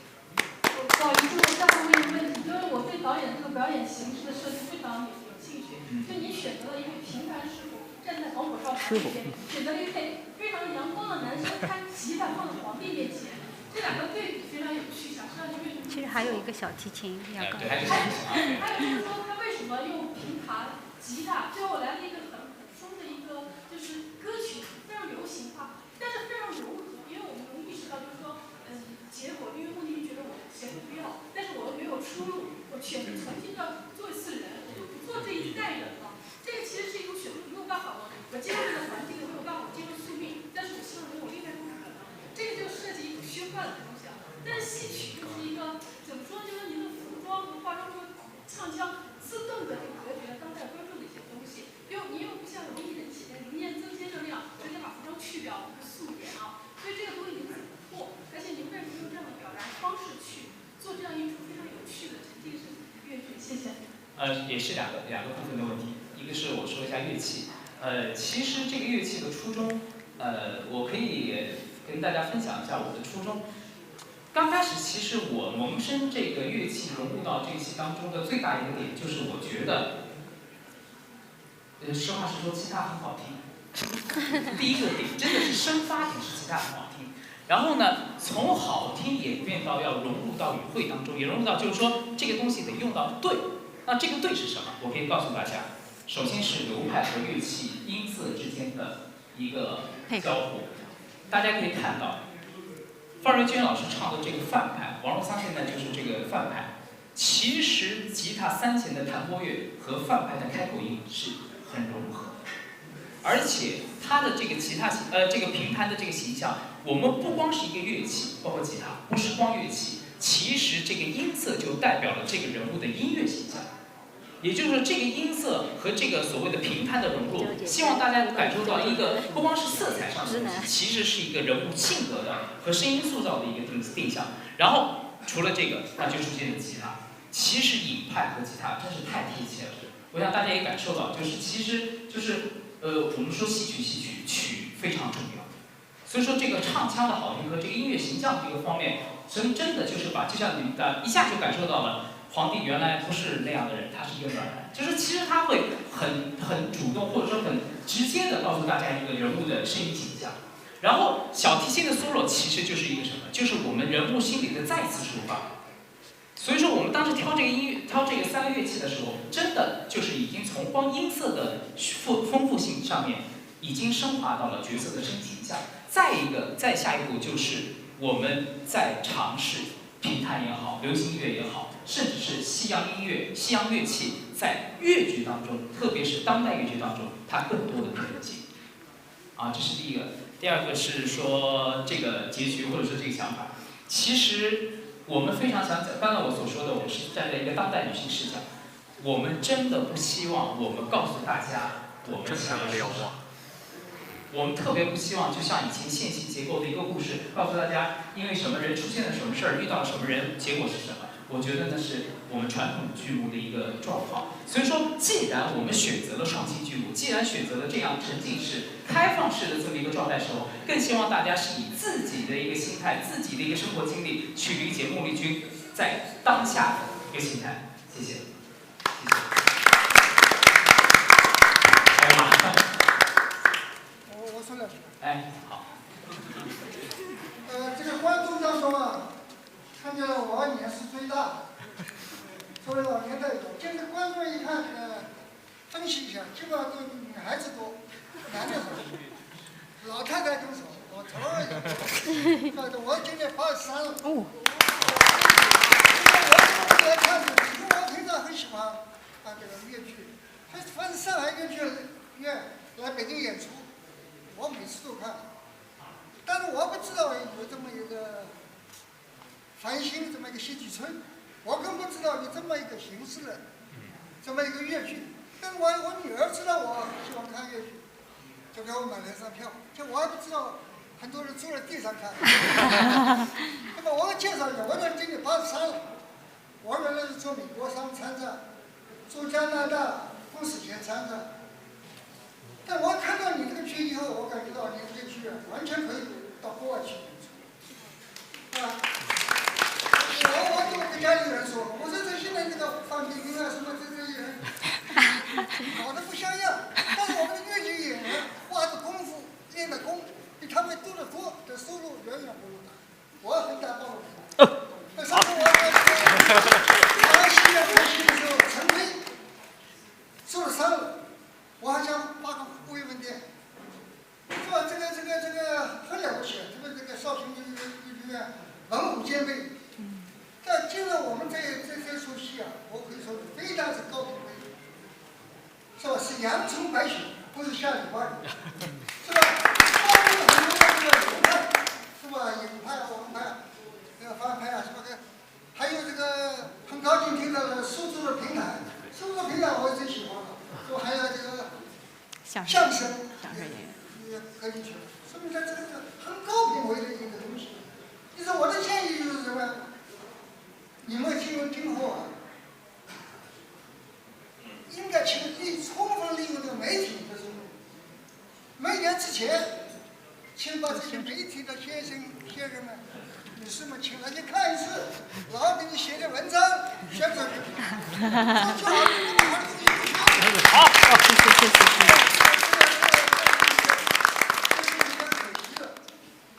不好意思，我再问一个问题，因为我对导演这个表演形式的设计非常有兴趣，就你选择了一位平凡师傅。站在黄火少华面前，选择了一位非常阳光的男生弹吉他放在皇帝面前，这两个对比非常有趣。想知道你为什么？其实还有一个小提琴，要搞。对，还有就是说他为什么用平弹吉他？最后来了一个很松的一个就是歌曲，非常流行化，但是非常融合。因为我们能意识到，就是说，结果，因为孟丽君觉得我钱不要，但是我又没有出路，我重新要做一次人，我就不做这一代人了。这个其实是一种选择，如果刚好我接受这个环境，如果刚好接受宿命，但是我希望能有另外一种可能，这个就涉及一种虚幻的东西啊。但是戏曲就是一个怎么说，就是您的服装和化妆和唱腔自动的就隔绝了当代观众的一些东西，您又不像容易人起来林彦增先生那样直接把服装去掉，不是素颜啊，所以这个东西您怎么破？而且您为什么用这样的表达方式去做这样一出非常有趣的沉浸式粤剧？谢谢。也是两个部分的问题。一个是我说一下乐器，其实这个乐器的初衷，我可以跟大家分享一下我的初衷。刚开始其实我萌生这个乐器融入到这个戏当中的最大一个点，就是我觉得，实话实说，吉他很好听。第一个点真的是生发点是吉他很好听，然后呢，从好听演变到要融入到语汇当中，也融入到就是说这个东西得用到对。那这个对是什么？我可以告诉大家，首先是流派和乐器音色之间的一个交互。大家可以看到，范瑞娟老师唱的这个范派，王荣桑现在就是这个范派。其实吉他三弦的弹拨乐和范派的开口音是很融合的，而且它的这个吉他这个平弹的这个形象，我们不光是一个乐器，包括吉他，不是光乐器，其实这个音色就代表了这个人物的音乐形象。也就是说，这个音色和这个所谓的平摊的融入，希望大家感受到一个不光是色彩上的东西，其实是一个人物性格的和声音塑造的一个定向。然后除了这个，那就出现了吉他。其实影派和吉他真是太贴切了。我想大家也感受到，其实我们说戏曲曲非常重要，所以说这个唱腔的好听和这个音乐形象这个方面，真的就是就像你们一下就感受到了，皇帝原来不是那样的人，他是一个暖男，就是其实他会很主动或者说很直接的告诉大家一个人物的声音形象。然后小提琴的 solo 其实就是一个什么？就是我们人物心理的再次出发。所以说我们当时挑这个3个乐器的时候，真的就是已经从光音色的丰富性上面，已经升华到了角色的声音形象。再下一步就是我们在尝试评弹也好，流行音乐也好，甚至是西洋音乐、西洋乐器在乐剧当中，特别是当代乐剧当中，它更多的推进。这是第一个。第二个是说这个结局或者说这个想法，其实我们非常想讲，刚才我所说的，我们是站在一个当代女性视角，我们真的不希望我们告诉大家我们想要什么。我们特别不希望就像以前线性结构的一个故事，告诉大家因为什么人出现了什么事儿，遇到了什么人，结果是什么。我觉得那是我们传统剧目的一个状况。所以说，既然我们选择了创新剧目，既然选择了这样沉浸式、开放式的这么一个状态时候，更希望大家是以自己的一个心态、自己的一个生活经历去理解孟丽君在当下的一个心态。谢谢。还有吗？我说两句。好。这个观众当中啊，看见了我年是最大的，作为老年代表，现在观众一看分析一下，基本上都女孩子多，男的少，老太太更少，老头儿也少。我今年83了。我来看的，其实我平常很喜欢这个粤剧，凡是上海粤剧院来北京演出，我每次都看。但是我不知道有这么一个繁星这么一个戏剧村，我更不知道有这么一个形式的这么一个粤剧。但是我女儿知道我喜欢看粤剧，就给我买了一张票，就我还不知道很多人坐在地上看。那么我介绍一下，我今年83了，我原来是做美国商务参战，做加拿大公使节参战。但我看到你这个剧以后，我感觉到你这个剧完全可以到国外去演出，我就跟家里人说，我说这现在这个范冰冰啊什么这些人，搞得不像样。但是我们的粤剧演员花的功夫练的功比他们多得多，的收入远远不如他。我很大报复。那上次我在戏院拍戏的时候，陈飞受了伤了。我还想发个物业文件，是吧？这个很了不起，这个绍兴剧院文武兼备。但进了我们这出戏啊，我可以说非常是高品位，是吧？是阳春白雪，不是下雨刮雨，是吧？包括很多这个流派，是吧？影派、王派、这个翻拍啊，什么的，还有这个很高兴听到了苏州的评弹，苏州评弹我也最喜欢了。说还有这个相声也可以去，说明它这是很高品位的一个东西。其实我的建议就是什么？你们今后啊，应该充分利用这个媒体的作用。每年之前，请把这些媒体的先生们、女士们请来去看一次，然后给你写点文章宣传给你，这就好比那么好的东西。好，谢谢。这是比较可惜的。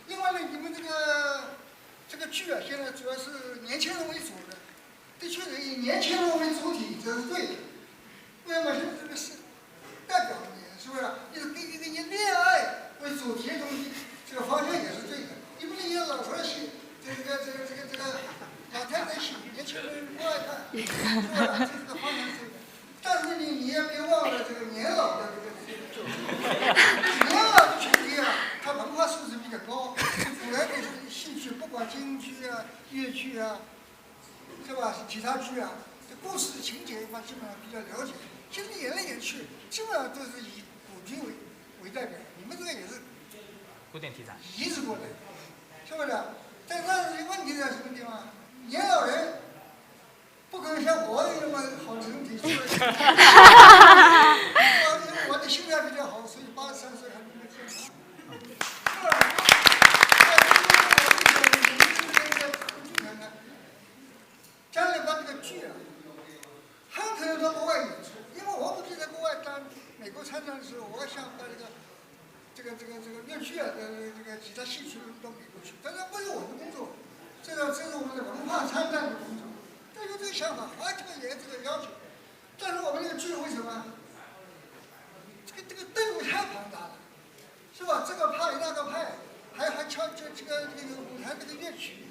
另外呢，你们这个剧啊，现在主要是年轻人为主的，的确是以年轻人为主体，这是对的。为什么这个是代表你，是不是？以恋爱为主题的东西，这个方向也是对的。你不能演老头戏，这个老太太戏，年轻人不爱看，是吧？这个方向是对的。但是你也别忘了这个年老的这个年老的群体啊，他文化素质比较高，主要的戏曲，不管京剧啊、粤剧啊，是吧？其他剧啊，这故事的情节一般基本上比较了解。现在演来演去，基本上都是以古剧为代表。你们这个也是古典题材，移植过来，是不是？但是问题在什么地方？年老人不可能像我有那么好的身体，是不是？我的心脏比较好，所以83岁还那么健康。是吧？将来把这个剧啊，很可能到国外演出，因为我估计在国外当美国参战的时候，我想把这个粤剧啊，这个其他戏曲到美国去，但是不是我的工作，这是我们的文化参战的工作。这有这个想法，这个也这个要求，但是我们这个剧为什么？这个队伍太庞大了，是吧？这个派那个派，还敲这个舞台这个乐曲，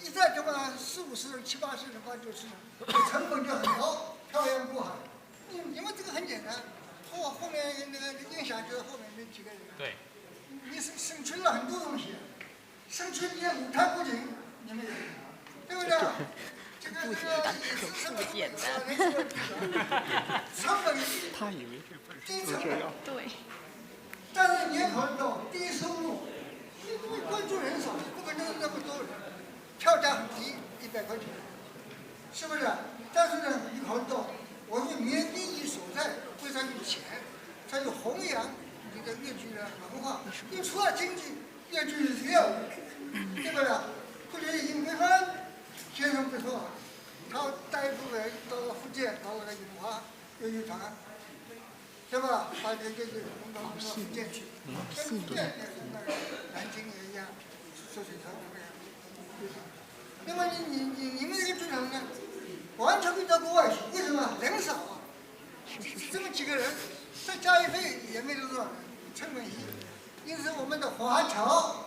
一再这么40、50人、70、80人、80、90人，成本就很高，漂洋过海。你们这个很简单，后面那个印象就是后面那几个人。对。你省去了很多东西，省去你的舞台布景，你们对不对？这个也是什么简单？成本他以为低成本，对。但是你也考虑到低收入，因为关注人少，不可能那么多人，票价很低，100块钱，是不是？但是呢，你考虑到我们民利益所在，为啥有钱？才有弘扬这个粤剧的文化。你除了经济，粤剧是第二个，对不对？或者尹桂芬先生不错，他带一部分到了福建，到了永华粤剧团，对吧？把这个弄到福建去，跟福建那个南京也一样，水城那个。那么你们这个剧场呢，完全可以到国外去，为什么？人少啊，这么几个人，再加一费也没多少人，成本低。因此我们的华侨，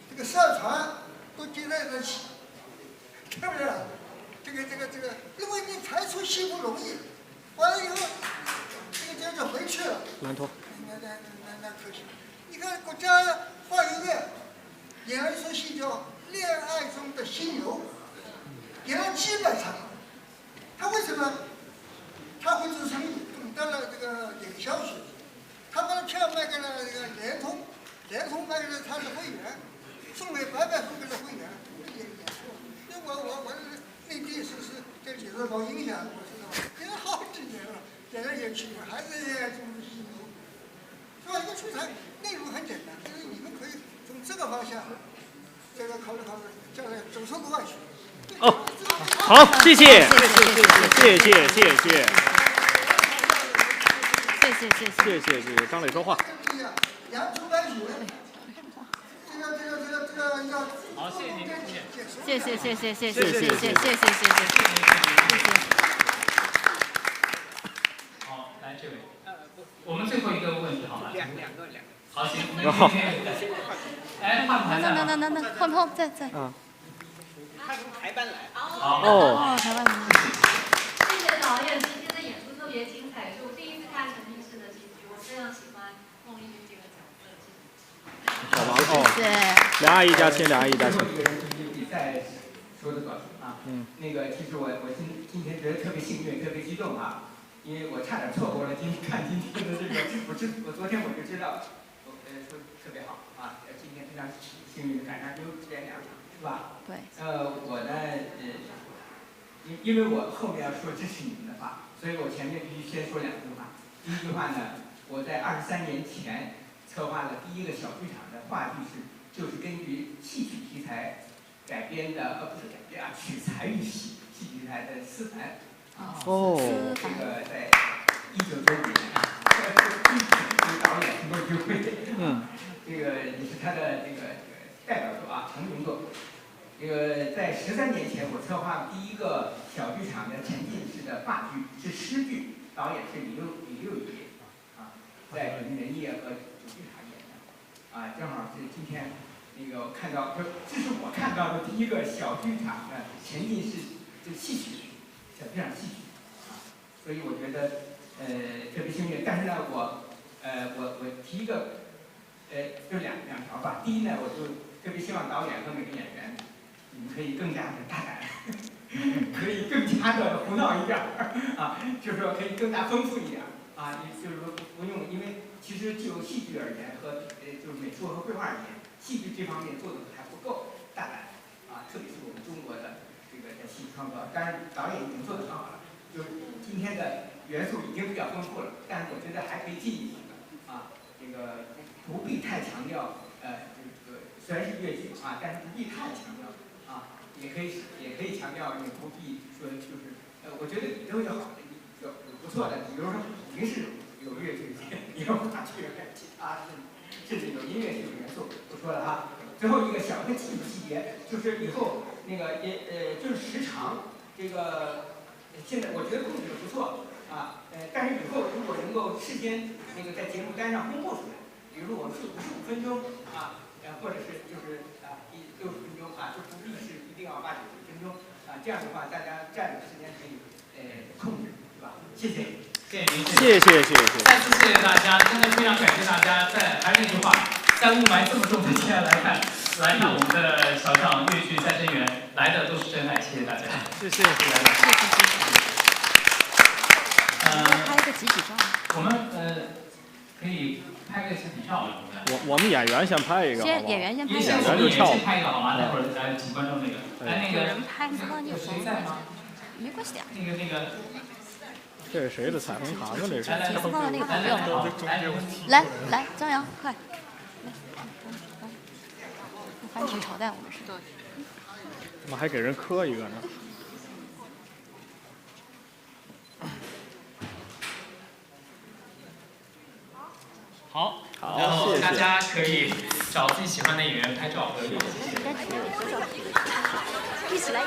这个社团都聚在一起，对不对？这个，因为你排除戏不容易，完了以后，这个就回去了。馒头。那可惜。你看国家话剧院演了一出戏叫《恋爱中的心流》，演了700场。他为什么？他会做生意，懂得了这个营销学。他把票卖给了这个联通，联通卖给了他的会员，送给白送给了会员，演出。因为我内地是在里头搞影响，我知道，演了好几年了，演来演去还是恋爱中的心流，是吧？一个剧场内容很简单，就是你们可以从这个方向，这个考虑，将来走出国外去。哦，好，谢谢。谢谢张磊说话。扬州白雪，这个要。好，谢谢您，谢谢。好，来这位，我们最后一个问题好吗？两个。好，行，我们今天来换在。他从台湾来。哦，台湾来。谢谢导演，今天的演出特别精彩，是我第一次看沉浸式的戏剧，我非常喜欢孟丽君这个角色。好完了哦。梁阿姨加亲。比赛说的短啊。那个，其实我今天觉得特别幸运，特别激动啊，因为我差点错过了看今天的这个，我昨天我就知道，说特别好啊，今天非常幸运的赶上又演2场，是吧？对。我呢，因为我后面要说支持你们的话，所以我前面必须先说2句话。第一句话呢，我在23年前策划了第一个小剧场的话剧就是根据戏曲题材改编的，不是改编啊，取材于戏剧题材的《思凡》啊。这个在1995年，这个导演骆俊辉，这个也是他的这个代表作啊，成名作。这个在13年前，我策划第一个小剧场的沉浸式的话剧是诗剧，导演是李六乙啊，在北京人业和主剧场演的啊，正好是今天那个看到，这是我看到的第一个小剧场的沉浸式戏曲，小剧场戏曲啊，所以我觉得特别幸运。但是呢，我提一个就两条吧。第一呢，我就特别希望导演和每个演员，你们可以更加的大胆，可以更加的胡闹一点啊，就是说可以更加丰富一点啊，就是说不用，因为其实就戏剧而言和就是美术和绘画而言，戏剧这方面做的还不够大胆啊，特别是我们中国的这这个的戏剧创作。当然，导演已经做得很好了，就是今天的元素已经比较丰富了，但是我觉得还可以进一步的啊，这个不必太强调这个虽然是越剧啊，但是不必太强调啊，也可以强调，也不必说就是我觉得里头有好的有不错的，比如说已经是有越剧、有话剧，其他甚至有音乐剧的元素，不说了啊。最后一个小的技术细节，就是以后那个就是时长，这个现在我觉得控制的不错啊，但是以后如果能够事先那个在节目单上公布出来，比如我们是55分钟啊，或者是就是60分钟啊，就不必是一定要80、90分钟啊，这样的话大家站的时间可以控制，是吧？谢谢。谢谢您，谢谢。再次谢谢大家，真的非常感谢大家。还是那句话，在雾霾这么重的天下来看我们的小场越剧《再生缘》，来的都是真爱，谢谢大家。谢谢。拍个集体照。我们可以拍个集体照，我们演员先拍一个，演员先拍一个。演员就跳。先拍一个好吗？待会儿来请观众那个。来那个。有人拍，不知道你有谁在吗？没关系啊。那个。这是谁的彩虹卡呢？这是。来，放到那个朋友。来，张扬，快。番茄炒蛋，我们是。怎么还给人磕一个呢？好，然后大家可以找自己喜欢的演员拍照合影。一起来。